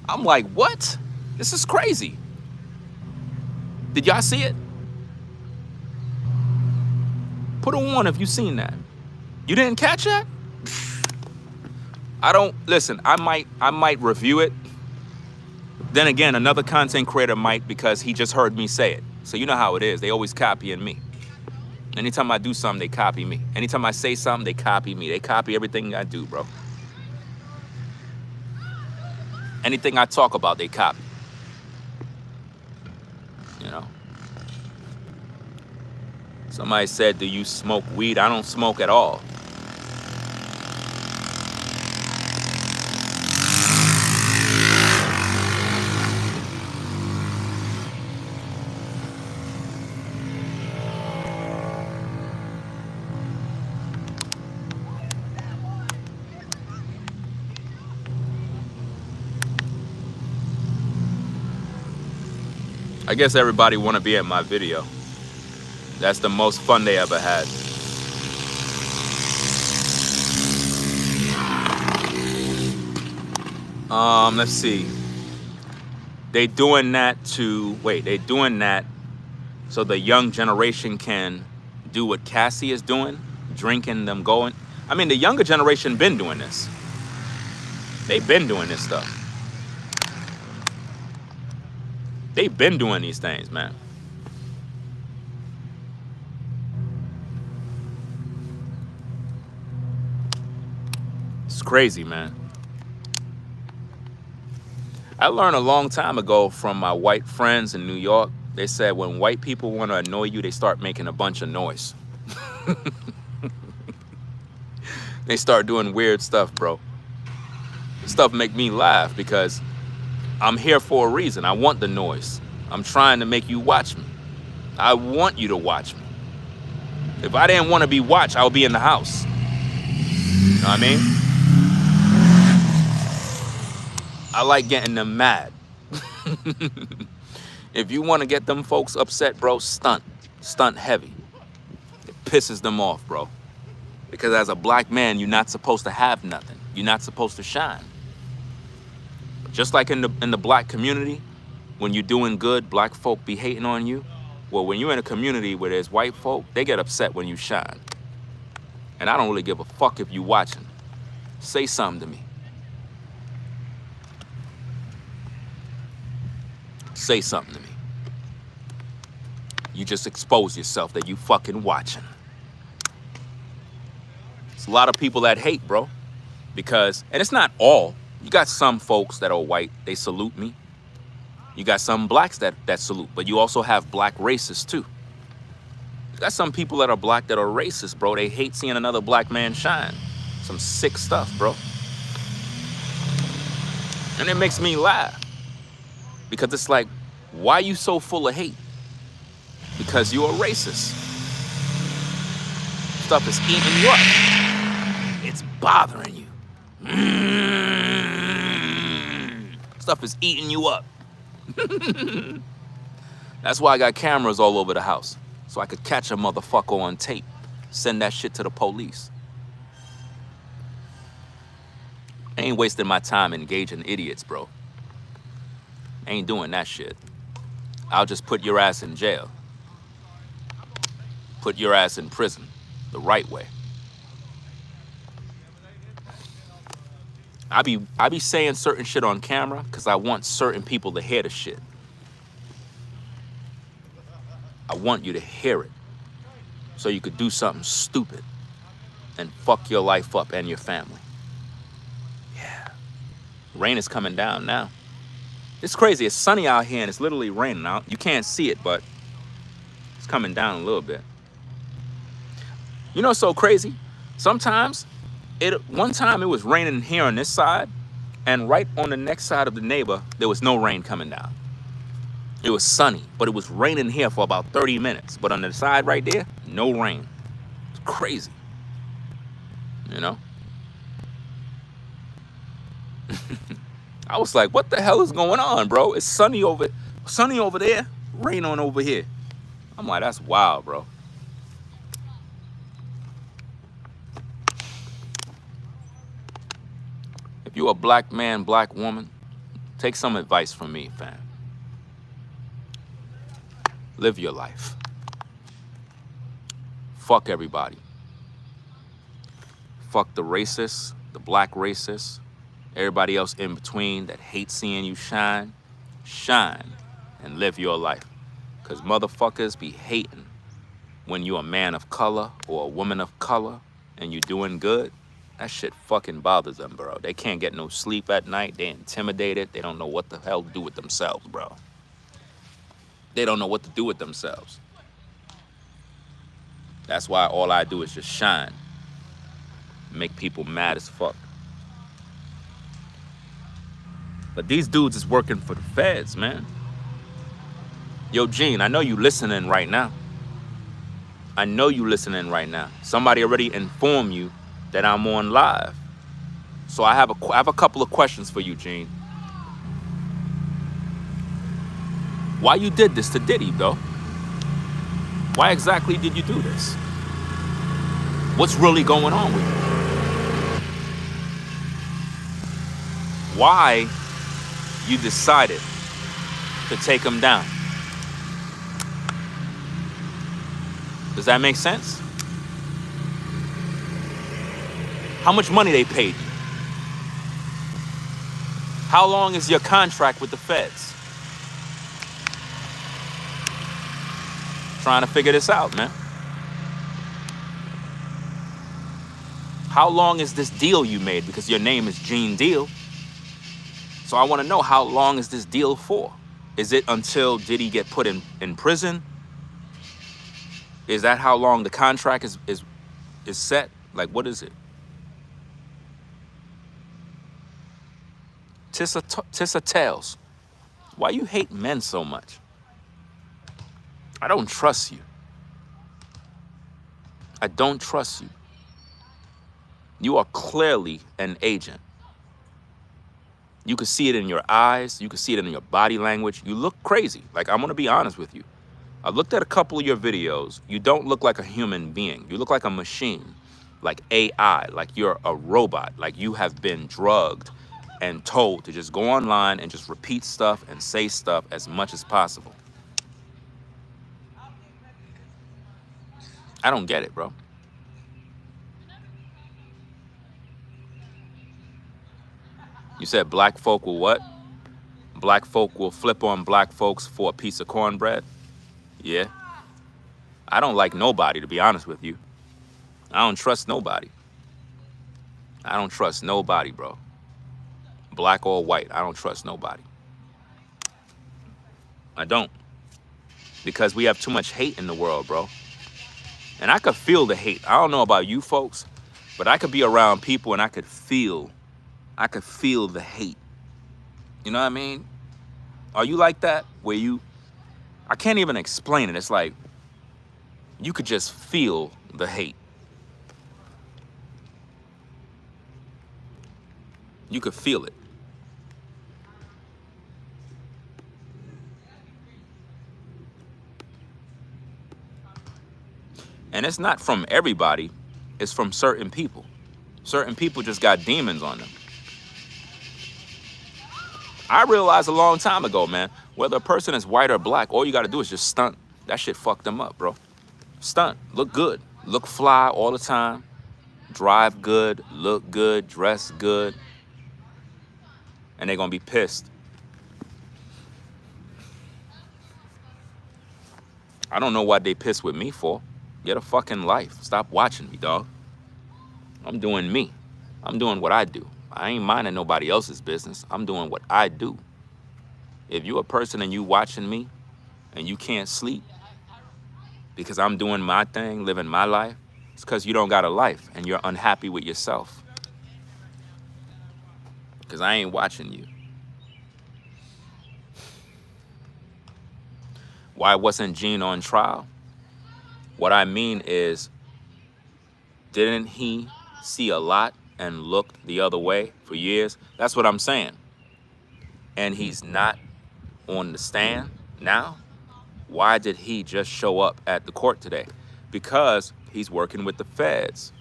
I'm like, what? This is crazy. Did y'all see it? Put a 1 if you seen that. You didn't catch that? I don't, listen, I might review it. Then again, another content creator might, because he just heard me say it. So you know how it is. They always copying me. Anytime I do something, they copy me. Anytime I say something, they copy me. They copy everything I do, bro. Anything I talk about, they copy. You know? Somebody said, do you smoke weed? I don't smoke at all. I guess everybody want to be at my video. That's the most fun they ever had. Let's see. They doing that so the young generation can do what Cassie is doing, drinking them going. I mean, the younger generation been doing this. They've been doing this stuff. They've been doing these things, man. It's crazy, man. I learned a long time ago from my white friends in New York. They said when white people want to annoy you, they start making a bunch of noise. They start doing weird stuff, bro. Stuff make me laugh because I'm here for a reason. I want the noise. I'm trying to make you watch me. I want you to watch me. If I didn't want to be watched, I would be in the house. You know what I mean? I like getting them mad. If you want to get them folks upset, bro, stunt heavy. It pisses them off, bro. Because as a black man, you're not supposed to have nothing. You're not supposed to shine. Just like in the black community, when you're doing good, black folk be hating on you. Well, when you're in a community where there's white folk, they get upset when you shine. And I don't really give a fuck if you watching. Say something to me. Say something to me. You just expose yourself that you fucking watching. It's a lot of people that hate, bro. Because, and it's not all. You got some folks that are white, they salute me. You got some blacks that salute, but you also have black racists too. You got some people that are black that are racist, bro. They hate seeing another black man shine. Some sick stuff, bro. And it makes me laugh. Because it's like, why you so full of hate? Because you're a racist. Stuff is eating you up. It's bothering you. Stuff is eating you up. That's why I got cameras all over the house. So I could catch a motherfucker on tape. Send that shit to the police. I ain't wasting my time engaging idiots, bro. I ain't doing that shit. I'll just put your ass in jail. Put your ass in prison the right way. I be saying certain shit on camera because I want certain people to hear the shit. I want you to hear it so you could do something stupid and fuck your life up and your family. Yeah. Rain is coming down now. It's crazy. It's sunny out here and it's literally raining out. You can't see it, but it's coming down a little bit. You know what's so crazy? Sometimes, one time it was raining here on this side, and right on the next side of the neighbor, there was no rain coming down. It was sunny, but it was raining here for about 30 minutes. But on the side right there, no rain. It's crazy. You know? I was like, what the hell is going on, bro? It's sunny over there, rain on over here. I'm like, that's wild, bro. If you're a black man, black woman, take some advice from me, fam. Live your life. Fuck everybody. Fuck the racists, the black racists, everybody else in between that hates seeing you shine. Shine and live your life. Because motherfuckers be hating when you're a man of color or a woman of color and you're doing good. That shit fucking bothers them, bro. They can't get no sleep at night. They intimidated. They don't know what the hell to do with themselves, bro. They don't know what to do with themselves. That's why all I do is just shine. Make people mad as fuck. But these dudes is working for the feds, man. Yo, Gene, I know you listening right now. I know you listening right now. Somebody already informed you that I'm on live. So I have a couple of questions for you, Gene. Why you did this to Diddy, though? Why exactly did you do this? What's really going on with you? Why you decided to take him down? Does that make sense? How much money they paid you? How long is your contract with the feds? Trying to figure this out, man. How long is this deal you made? Because your name is Gene Deal. So I want to know, how long is this deal for? Is it until Diddy get put in prison? Is that how long the contract is set? Like, what is it? TisaTells. Why you hate men so much? I don't trust you. I don't trust you. You are clearly an agent. You could see it in your eyes. You could see it in your body language. You look crazy. Like, I'm going to be honest with you. I looked at a couple of your videos. You don't look like a human being. You look like a machine, like AI, like you're a robot, like you have been drugged and told to just go online and just repeat stuff and say stuff as much as possible. I don't get it, bro. You said black folk will what? Black folk will flip on black folks for a piece of cornbread? Yeah. I don't like nobody, to be honest with you. I don't trust nobody. I don't trust nobody, bro. Black or white, I don't trust nobody. I don't. Because we have too much hate in the world, bro. And I could feel the hate. I don't know about you folks, but I could be around people and I could feel the hate. You know what I mean? Are you like that? Where I can't even explain it. It's like, you could just feel the hate. You could feel it. And it's not from everybody. It's from certain people. Certain people just got demons on them. I realized a long time ago, man, whether a person is white or black, all you got to do is just stunt. That shit fucked them up, bro. Stunt. Look good. Look fly all the time. Drive good. Look good. Dress good. And they're going to be pissed. I don't know what they pissed with me for. Get a fucking life. Stop watching me, dog. I'm doing me. I'm doing what I do. I ain't minding nobody else's business. I'm doing what I do. If you a person and you watching me and you can't sleep because I'm doing my thing, living my life, it's because you don't got a life and you're unhappy with yourself. Because I ain't watching you. Why wasn't Gene on trial? What I mean is, didn't he see a lot and looked the other way for years? That's what I'm saying. And he's not on the stand now? Why did he just show up at the court today? Because he's working with the feds.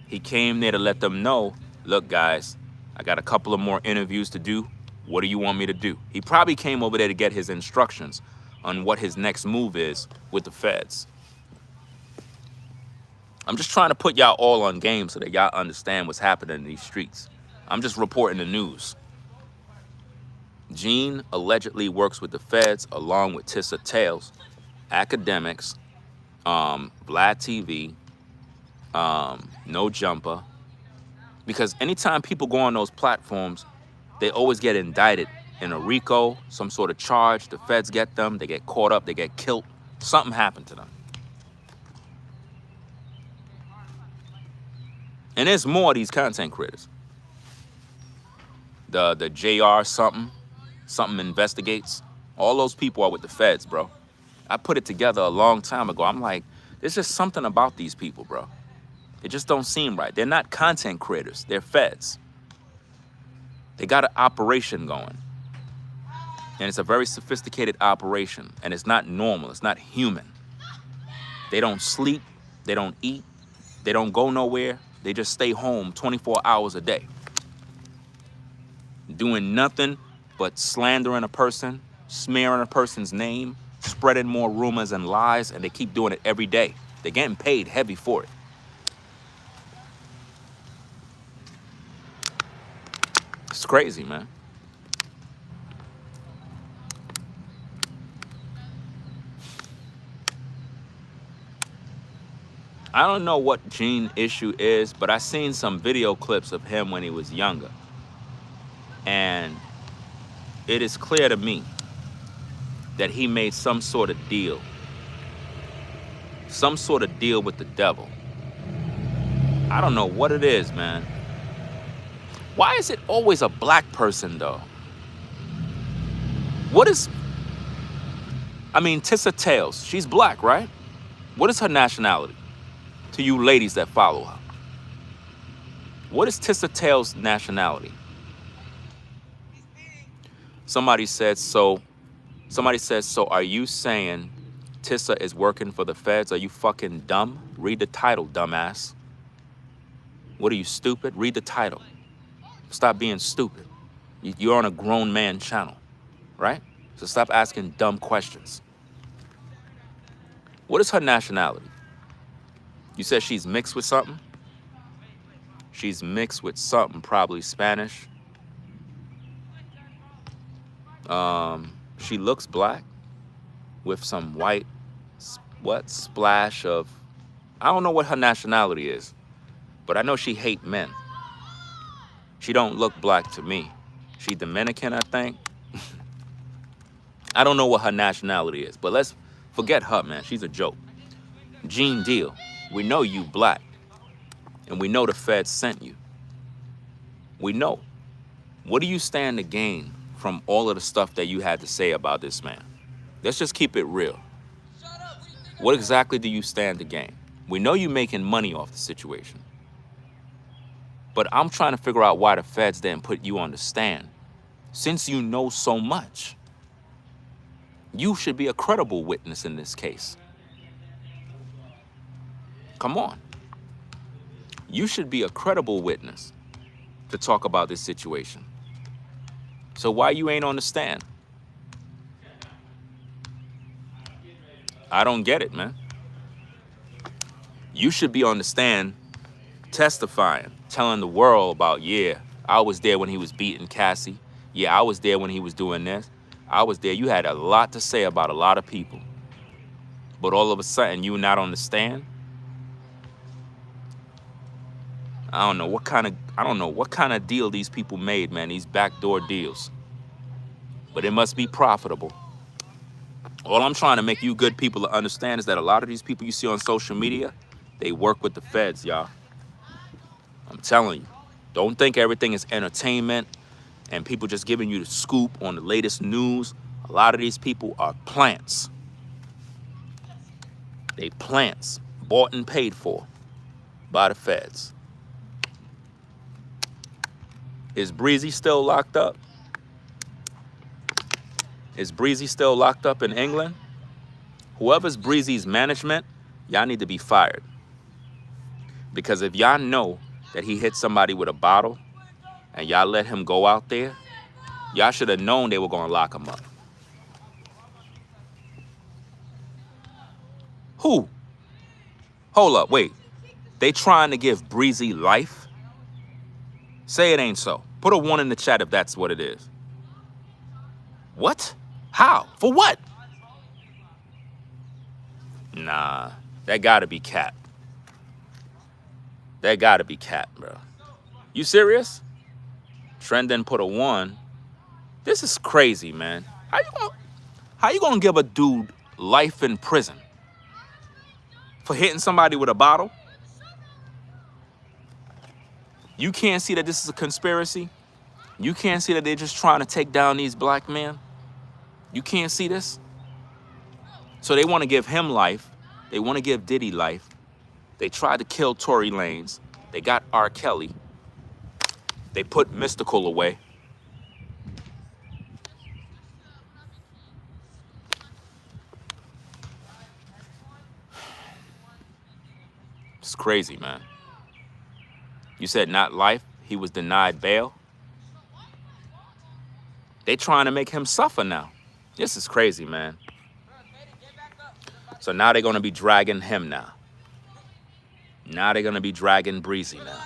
He came there to let them know, look, guys, I got a couple of more interviews to do. What do you want me to do? He probably came over there to get his instructions on what his next move is with the feds. I'm just trying to put y'all all on game so that y'all understand what's happening in these streets. I'm just reporting the news. Gene allegedly works with the feds along with TisaTells, academics, Vlad TV, No Jumper. Because anytime people go on those platforms, they always get indicted in a RICO, some sort of charge. The feds get them, they get caught up, they get killed. Something happened to them. And there's more of these content creators. The JR something investigates. All those people are with the feds, bro. I put it together a long time ago. I'm like, there's just something about these people, bro. It just don't seem right. They're not content creators. They're feds. They got an operation going. And it's a very sophisticated operation. And it's not normal. It's not human. They don't sleep. They don't eat. They don't go nowhere. They just stay home 24 hours a day. Doing nothing but slandering a person, smearing a person's name, spreading more rumors and lies, and they keep doing it every day. They're getting paid heavy for it. It's crazy, man. I don't know what Gene's issue is, but I seen some video clips of him when he was younger. And it is clear to me that he made some sort of deal. Some sort of deal with the devil. I don't know what it is, man. Why is it always a black person, though? What is... I mean, TisaTells, she's black, right? What is her nationality? To you ladies that follow her. What is TisaTells' nationality? Somebody said, so are you saying Tissa is working for the feds? Are you fucking dumb? Read the title, dumbass. What are you, stupid? Read the title. Stop being stupid. You're on a grown man channel, right? So stop asking dumb questions. What is her nationality? You said she's mixed with something? She's mixed with something, probably Spanish. She looks black with some white, splash of, I don't know what her nationality is, but I know she hate men. She don't look black to me. She Dominican, I think. I don't know what her nationality is, but let's forget her, man. She's a joke. Gene Deal, we know you black, and we know the feds sent you. We know. What do you stand to gain from all of the stuff that you had to say about this man? Let's just keep it real. What exactly do you stand to gain? We know you're making money off the situation. But I'm trying to figure out why the feds didn't put you on the stand. Since you know so much, you should be a credible witness in this case. Come on. You should be a credible witness to talk about this situation. So why you ain't on the stand? I don't get it, man. You should be on the stand testifying, telling the world about, yeah, I was there when he was beating Cassie. Yeah, I was there when he was doing this. I was there. You had a lot to say about a lot of people. But all of a sudden, you not on the stand? I don't know what kind of deal these people made, man, these backdoor deals. But it must be profitable. All I'm trying to make you good people to understand is that a lot of these people you see on social media, they work with the feds, y'all. I'm telling you. Don't think everything is entertainment and people just giving you the scoop on the latest news. A lot of these people are plants. They plants, bought and paid for by the feds. Is Breezy still locked up? Is Breezy still locked up in England? Whoever's Breezy's management, y'all need to be fired. Because if y'all know that he hit somebody with a bottle and y'all let him go out there, y'all should have known they were going to lock him up. Who? Hold up, wait. They trying to give Breezy life? Say it ain't so. Put a 1 in the chat if that's what it is. What? How? For what? Nah, that gotta be cap. That gotta be cap, bro. You serious? Trendon put a 1. This is crazy, man. How you gonna give a dude life in prison for hitting somebody with a bottle? You can't see that this is a conspiracy? You can't see that they're just trying to take down these black men? You can't see this? So they want to give him life. They want to give Diddy life. They tried to kill Tory Lanez. They got R. Kelly. They put Mystical away. It's crazy, man. You said not life. He was denied bail. They trying to make him suffer now. This is crazy, man. So now they're going to be dragging him now. Now they're going to be dragging Breezy now.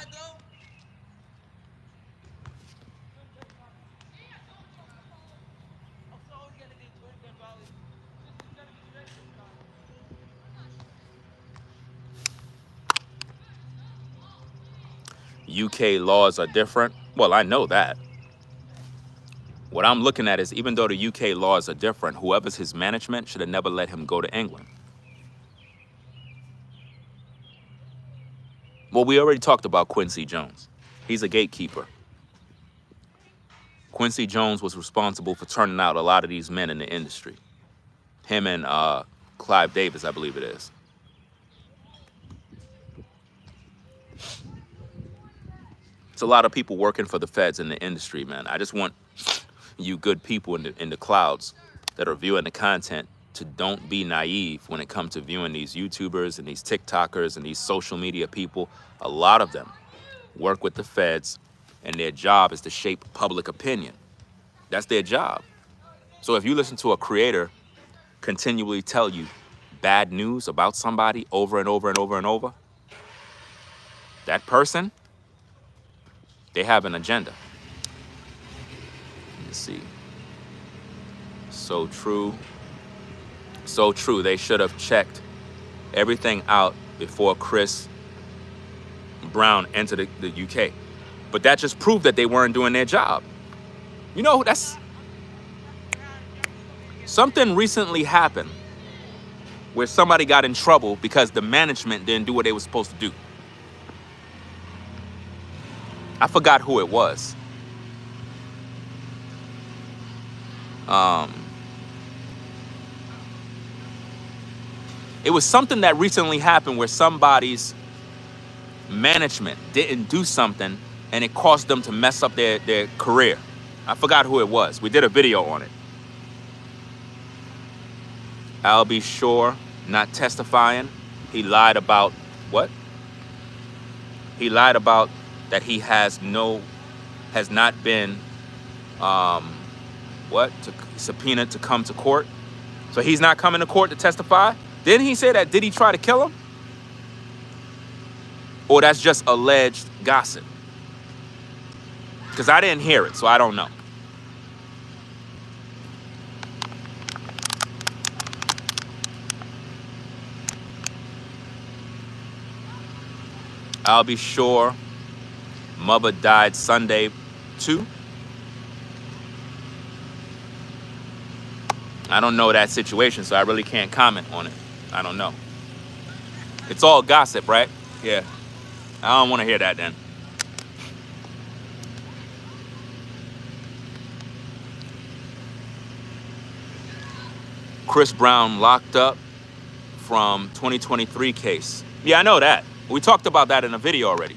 UK laws are different. Well, I know that. What I'm looking at is even though the UK laws are different, whoever's his management should have never let him go to England. Well, we already talked about Quincy Jones. He's a gatekeeper. Quincy Jones was responsible for turning out a lot of these men in the industry. Him and Clive Davis, I believe it is. It's a lot of people working for the feds in the industry, man. I just want you good people in the clouds that are viewing the content to don't be naive when it comes to viewing these YouTubers and these TikTokers and these social media people. A lot of them work with the feds, and their job is to shape public opinion. That's their job. So if you listen to a creator continually tell you bad news about somebody over and over and over and over, that person, they have an agenda. Let's see. So true. So true. They should have checked everything out before Chris Brown entered the UK. But that just proved that they weren't doing their job. You know, that's something recently happened where somebody got in trouble because the management didn't do what they were supposed to do. I forgot who it was. It was something that recently happened where somebody's management didn't do something and it caused them to mess up their career. I forgot who it was. We did a video on it. I'll be sure not testifying. He lied about what? He lied about that he has not been subpoenaed to come to court. So he's not coming to court to testify? Didn't he say that Diddy tried to kill him? Or that's just alleged gossip? Because I didn't hear it, so I don't know. I'll be sure mother died Sunday too. I don't know that situation, so I really can't comment on it. I don't know. It's all gossip, right? Yeah. I don't want to hear that then. Chris Brown locked up from 2023 case. Yeah, I know that. We talked about that in a video already.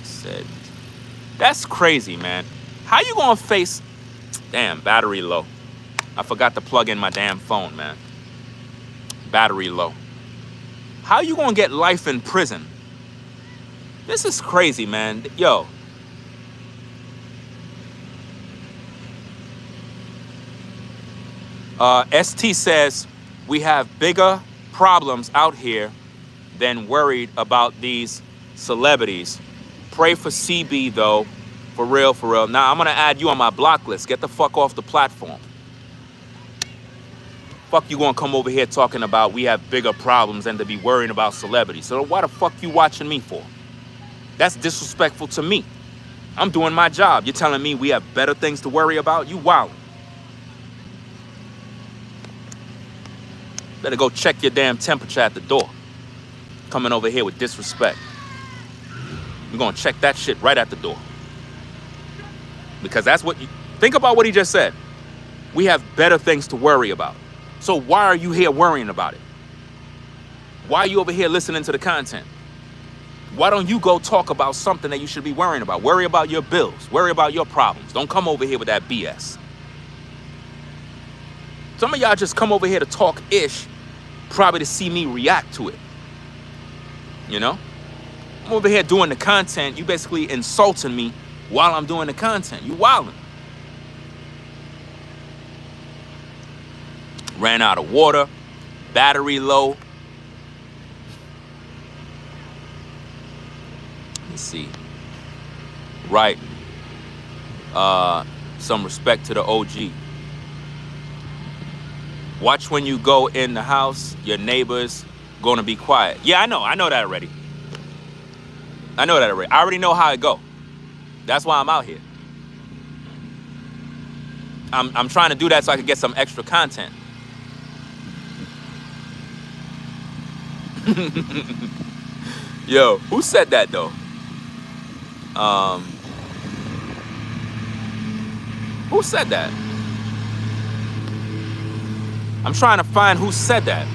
Said, that's crazy, man. How you gonna face? Damn, battery low. I forgot to plug in my damn phone, man. Battery low. How you gonna get life in prison? This is crazy, man. Yo. ST says, we have bigger problems out here than worried about these celebrities. Pray for CB, though. For real, for real. Now, I'm going to add you on my block list. Get the fuck off the platform. Fuck you going to come over here talking about we have bigger problems than to be worrying about celebrities. So why the fuck you watching me for? That's disrespectful to me. I'm doing my job. You're telling me we have better things to worry about? You wildin'. Better go check your damn temperature at the door. Coming over here with disrespect. You're gonna check that shit right at the door. Because that's what you... Think about what he just said. We have better things to worry about. So why are you here worrying about it? Why are you over here listening to the content? Why don't you go talk about something that you should be worrying about? Worry about your bills. Worry about your problems. Don't come over here with that BS. Some of y'all just come over here to talk ish, probably to see me react to it. You know? I'm over here doing the content. You basically insulting me while I'm doing the content. You wildin'. Ran out of water. Battery low. Let me see. Right. Some respect to the OG. Watch when you go in the house, your neighbors gonna be quiet. Yeah, I know that already. I already know how it go. That's why I'm out here. I'm trying to do that so I can get some extra content. Yo, who said that though? Who said that? I'm trying to find who said that.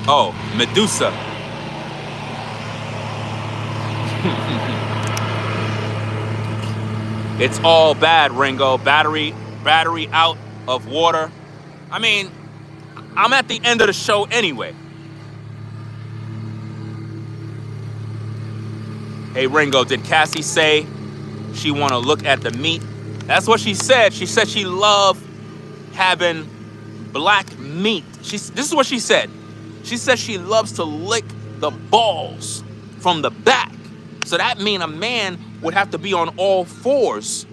Oh, Medusa. It's all bad, Ringo. Battery out of water. I mean, I'm at the end of the show anyway. Hey, Ringo, did Cassie say she want to look at the meat? That's what she said. She said she loved having black meat. This is what she said. She said she loves to lick the balls from the back. So that means a man would have to be on all fours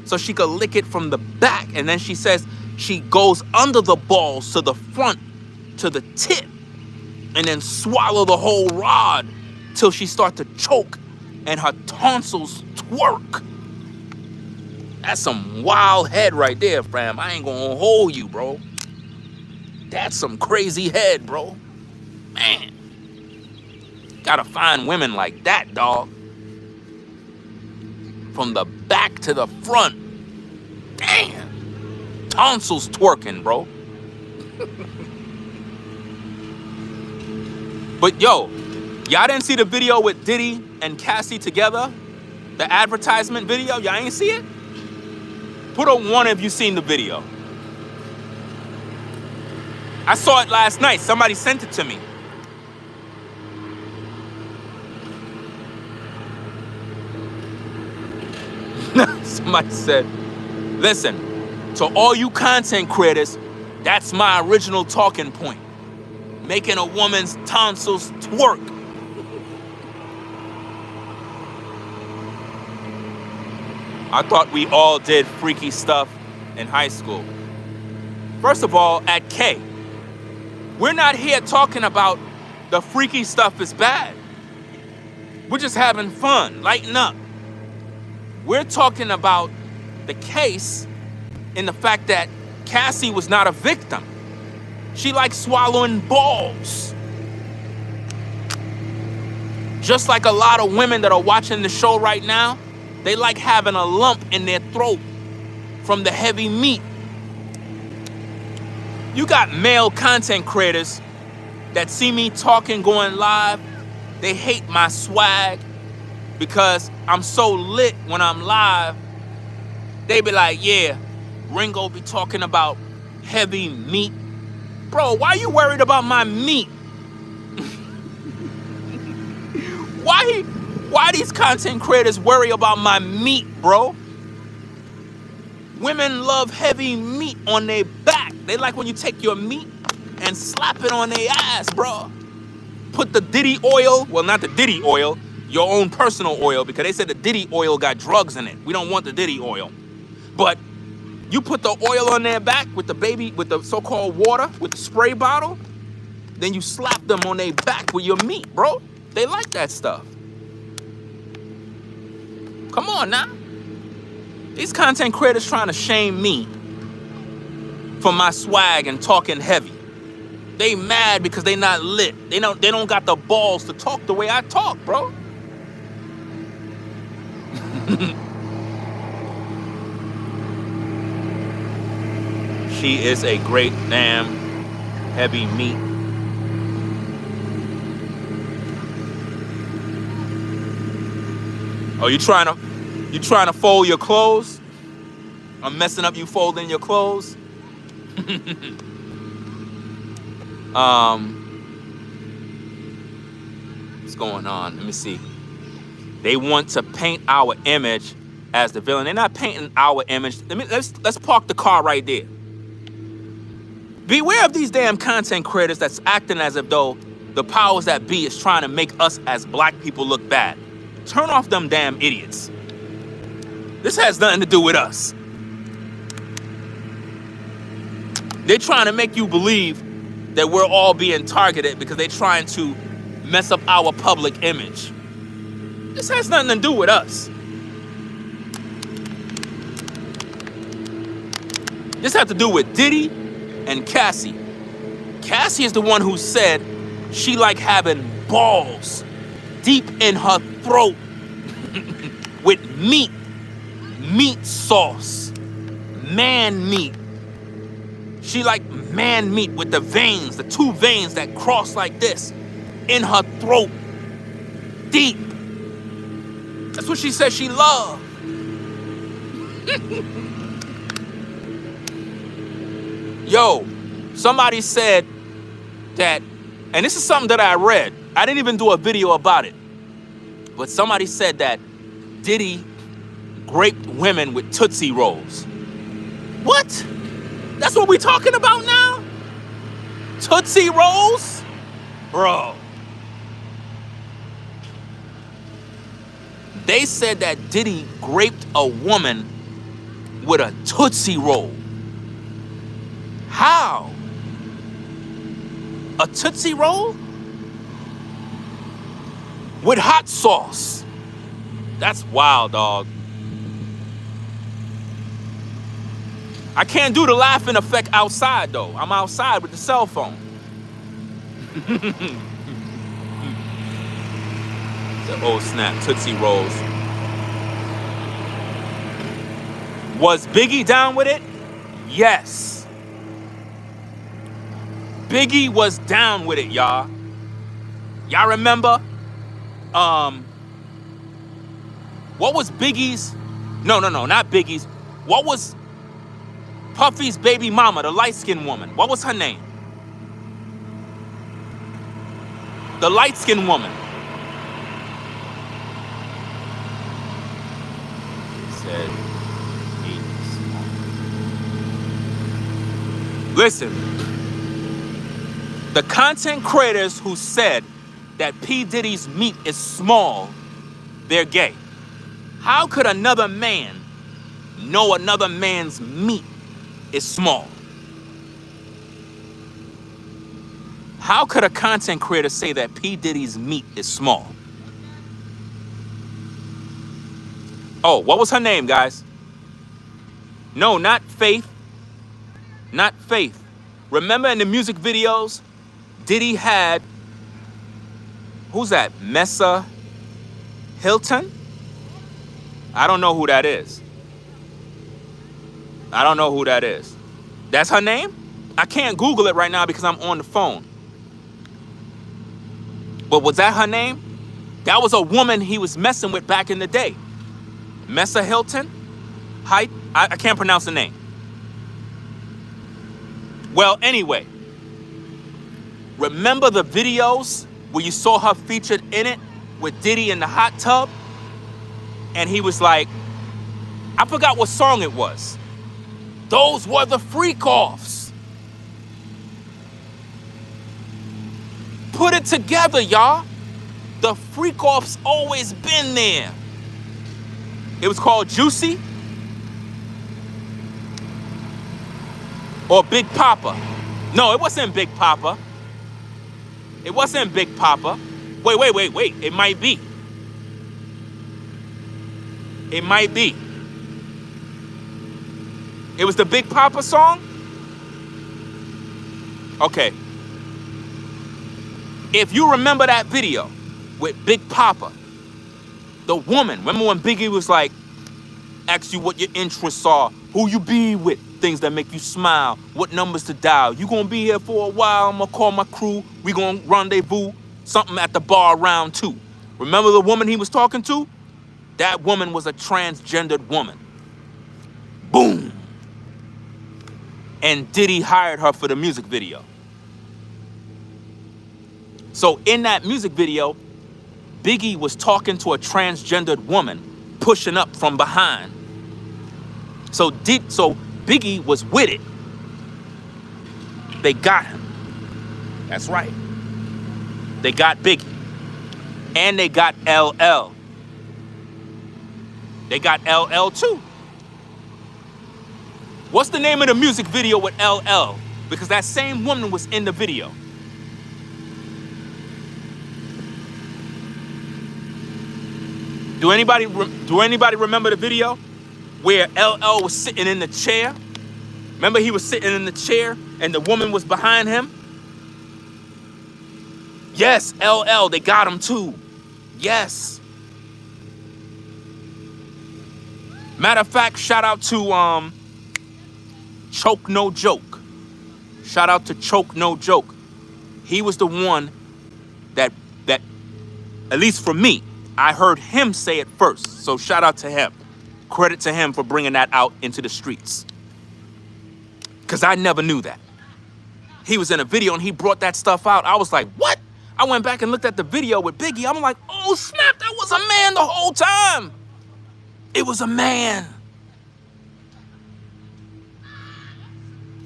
so she could lick it from the back. And then she says she goes under the balls to the front, to the tip, and then swallow the whole rod till she starts to choke and her tonsils twerk. That's some wild head right there, fam. I ain't gonna hold you, bro. That's some crazy head, bro. Man. Gotta find women like that, dog. From the back to the front. Damn. Tonsils twerking, bro. But yo, y'all didn't see the video with Diddy and Cassie together? The advertisement video? Y'all ain't see it? Put a 1 if you seen the video. I saw it last night. Somebody sent it to me. Somebody said, listen, to all you content creators, that's my original talking point. Making a woman's tonsils twerk. I thought we all did freaky stuff in high school. First of all, at K, we're not here talking about the freaky stuff is bad. We're just having fun, lighten up. We're talking about the case in the fact that Cassie was not a victim. She likes swallowing balls. Just like a lot of women that are watching the show right now, they like having a lump in their throat from the heavy meat. You got male content creators that see me talking, going live. They hate my swag. because I'm so lit when I'm live. They be like, yeah, Ringo be talking about heavy meat. Bro, why you worried about my meat? Why these content creators worry about my meat, bro? Women love heavy meat on their back. They like when you take your meat and slap it on their ass, bro. Put the Diddy oil, well, not the Diddy oil, your own personal oil, because they said the Diddy oil got drugs in it. We don't want the Diddy oil. But you put the oil on their back with the so-called water, with the spray bottle, then you slap them on their back with your meat, bro. They like that stuff. Come on now. These content creators trying to shame me for my swag and talking heavy. They mad because they not lit. They don't got the balls to talk the way I talk, bro. She is a great damn heavy meat. Oh, you trying to fold your clothes? I'm messing up you folding your clothes. What's going on? Let me see. They want to paint our image as the villain. They're not painting our image. Let's park the car right there. Beware of these damn content creators that's acting as if though the powers that be is trying to make us as black people look bad. Turn off them damn idiots. This has nothing to do with us. They're trying to make you believe that we're all being targeted because they're trying to mess up our public image. This has nothing to do with us. This has to do with Diddy and Cassie. Cassie is the one who said she like having balls deep in her throat with meat sauce, man meat. She like man meat with the veins, the two veins that cross like this in her throat, deep. That's what she said she loved. Yo, somebody said that, and this is something that I read. I didn't even do a video about it. But somebody said that Diddy raped women with Tootsie Rolls. What? That's what we talking about now? Tootsie Rolls? Bro. They said that Diddy raped a woman with a Tootsie Roll. How? A Tootsie Roll? With hot sauce. That's wild, dog. I can't do the laughing effect outside, though. I'm outside with the cell phone. The old snap, Tootsie Rolls. Was Biggie down with it? Yes. Biggie was down with it, y'all. Y'all remember? What was Biggie's? No, not Biggie's. What was Puffy's baby mama, the light-skinned woman? What was her name? The light-skinned woman. Said, listen, the content creators who said that P. Diddy's meat is small, they're gay. How could another man know another man's meat is small? How could a content creator say that P. Diddy's meat is small? Oh, what was her name, guys? No, not Faith. Not Faith. Remember in the music videos, Diddy had, who's that? Messa Hilton? I don't know who that is. I don't know who that is. That's her name? I can't Google it right now because I'm on the phone. But was that her name? That was a woman he was messing with back in the day. Messa Hilton? I can't pronounce the name. Well, anyway, remember the videos where you saw her featured in it with Diddy in the hot tub? And he was like, I forgot what song it was. Those were the freak-offs. Put it together, y'all. The freak-offs always been there. It was called Juicy or Big Papa. No, it wasn't Big Papa. It wasn't Big Papa. Wait. It might be. It might be. It was the Big Papa song? Okay. If you remember that video with Big Papa, the woman, remember when Biggie was like, ask you what your interests are, who you be with, things that make you smile, what numbers to dial. You gonna be here for a while, I'm gonna call my crew, we gonna rendezvous, something at the bar round 2. Remember the woman he was talking to? That woman was a transgendered woman. Boom. And Diddy hired her for the music video. So in that music video, Biggie was talking to a transgendered woman, pushing up from behind. So Biggie was with it. They got him. That's right. They got Biggie. And they got LL. They got LL too. What's the name of the music video with LL? Because that same woman was in the video. Do anybody remember the video where LL was sitting in the chair? Remember he was sitting in the chair and the woman was behind him? Yes, LL, they got him too. Yes. Matter of fact, shout out to Choke No Joke. Shout out to Choke No Joke. He was the one that at least for me, I heard him say it first. So shout out to him. Credit to him for bringing that out into the streets. Because I never knew that. He was in a video and he brought that stuff out. I was like, what? I went back and looked at the video with Biggie. I'm like, oh snap, that was a man the whole time. It was a man.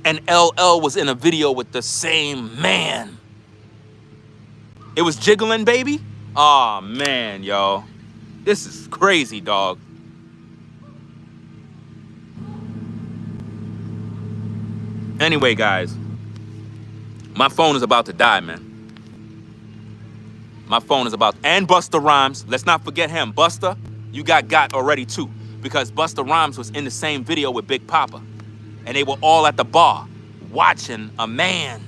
And LL was in a video with the same man. It was Jiggling Baby? Oh man, yo. This is crazy, dog. Anyway, guys. My phone is about to die, man. My phone is about... And Busta Rhymes. Let's not forget him. Busta, you got already too. Because Busta Rhymes was in the same video with Big Papa. And they were all at the bar watching a man.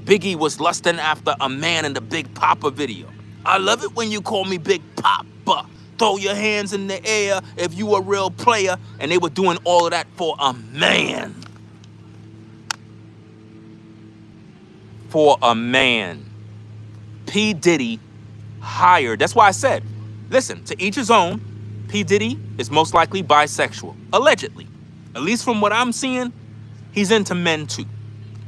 Biggie was lusting after a man in the Big Papa video. I love it when you call me Big Papa. Throw your hands in the air if you a real player. And they were doing all of that for a man. For a man. P. Diddy hired. That's why I said, listen, to each his own. P. Diddy is most likely bisexual. Allegedly. At least from what I'm seeing, he's into men too.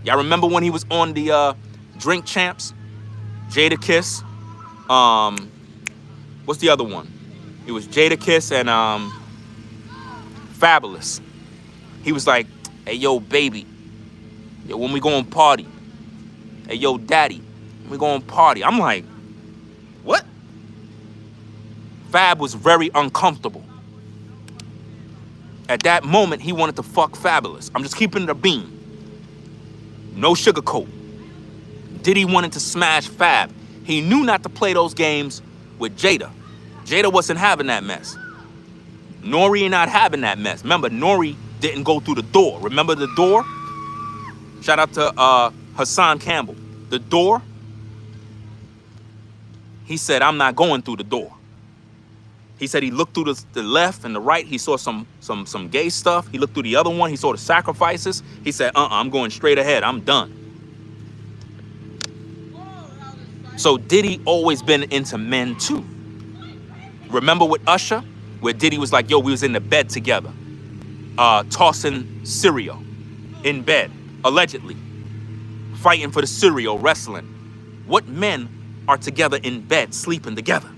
Y'all remember when he was on the Drink Champs? Jadakiss. What's the other one? It was Jadakiss and Fabulous. He was like, hey, yo, baby. Yo, when we go on party. Hey, yo, daddy. When we go on party. I'm like, what? Fab was very uncomfortable. At that moment, he wanted to fuck Fabulous. I'm just keeping it a beam. No sugarcoat. Diddy wanted to smash Fab. He knew not to play those games with Jada. Jada wasn't having that mess. Nori not having that mess. Remember, Nori didn't go through the door. Remember the door? Shout out to Hassan Campbell. The door? He said, I'm not going through the door. He said he looked through the left and the right. He saw some gay stuff. He looked through the other one. He saw the sacrifices. He said, I'm going straight ahead. I'm done. So Diddy always been into men too. Remember with Usher, where Diddy was like, yo, we was in the bed together, tossing cereal in bed, allegedly, fighting for the cereal, wrestling. What men are together in bed, sleeping together?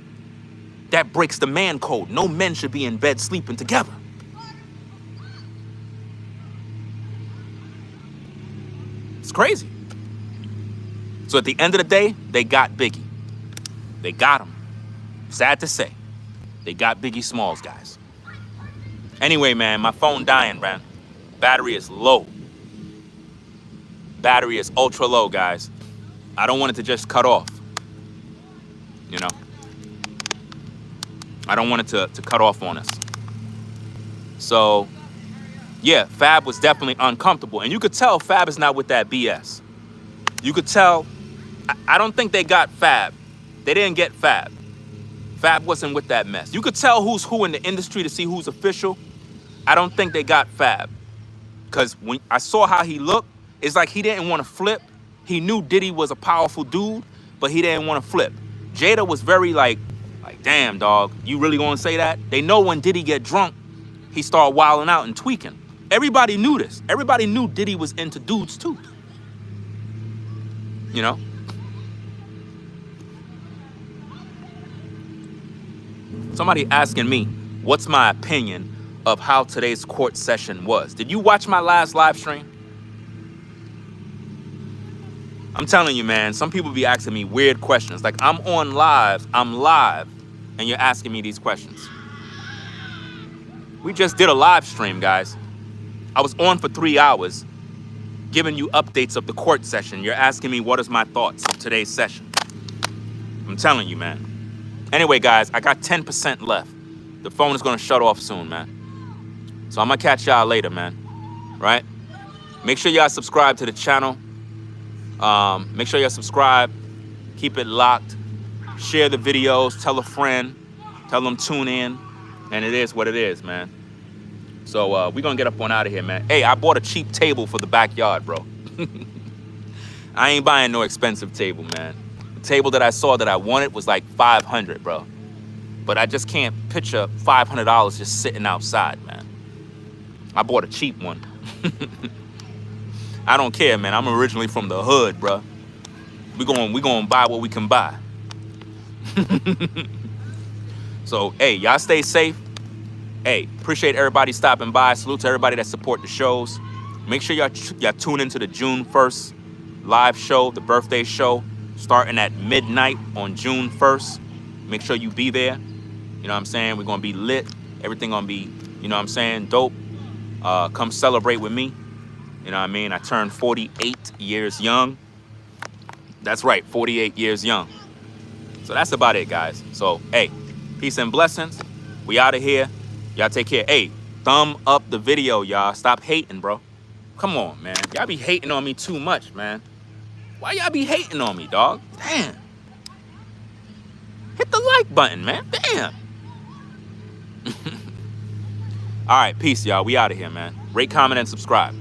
That breaks the man code. No men should be in bed sleeping together. It's crazy. So at the end of the day, they got Biggie. They got him. Sad to say. They got Biggie Smalls, guys. Anyway, man, my phone dying, man. Battery is low. Battery is ultra low, guys. I don't want it to just cut off. You know? I don't want it to cut off on us. So, yeah, Fab was definitely uncomfortable. And you could tell Fab is not with that BS. You could tell, I don't think they got Fab. They didn't get Fab. Fab wasn't with that mess. You could tell who's who in the industry to see who's official. I don't think they got Fab. Because when I saw how he looked, it's like he didn't want to flip. He knew Diddy was a powerful dude, but he didn't want to flip. Jada was very like, damn, dog, you really gonna say that? They know when Diddy get drunk, he start wilding out and tweaking. Everybody knew this. Everybody knew Diddy was into dudes too. You know? Somebody asking me, what's my opinion of how today's court session was? Did you watch my last live stream? I'm telling you, man, some people be asking me weird questions. Like, I'm live, and you're asking me these questions. We just did a live stream, guys. I was on for 3 hours, giving you updates of the court session. You're asking me what is my thoughts of today's session. I'm telling you, man. Anyway, guys, I got 10% left. The phone is going to shut off soon, man. So I'm going to catch y'all later, man. Right? Make sure y'all subscribe to the channel. Make sure y'all subscribe. Keep it locked. Share the videos. Tell a friend. Tell them tune in. And it is what it is, man. So we're going to get up on out of here, man. Hey, I bought a cheap table for the backyard, bro. I ain't buying no expensive table, man. The table that I saw that I wanted was like $500, bro. But I just can't picture $500 just sitting outside, man. I bought a cheap one. I don't care, man. I'm originally from the hood, bro. We going buy what we can buy. So, hey, y'all stay safe. Hey, appreciate everybody stopping by. Salute to everybody that support the shows. Make sure y'all tune into the June 1st live show, the birthday show, starting at midnight on June 1st. Make sure you be there. You know what I'm saying? We're going to be lit. Everything going to be, you know what I'm saying, dope. Come celebrate with me. You know what I mean? I turned 48 years young. That's right, 48 years young. So that's about it, guys. So, hey, peace and blessings. We out of here. Y'all take care. Hey, thumb up the video, y'all. Stop hating, bro. Come on, man. Y'all be hating on me too much, man. Why y'all be hating on me, dog? Damn. Hit the like button, man. Damn. All right, peace, y'all. We out of here, man. Rate, comment, and subscribe.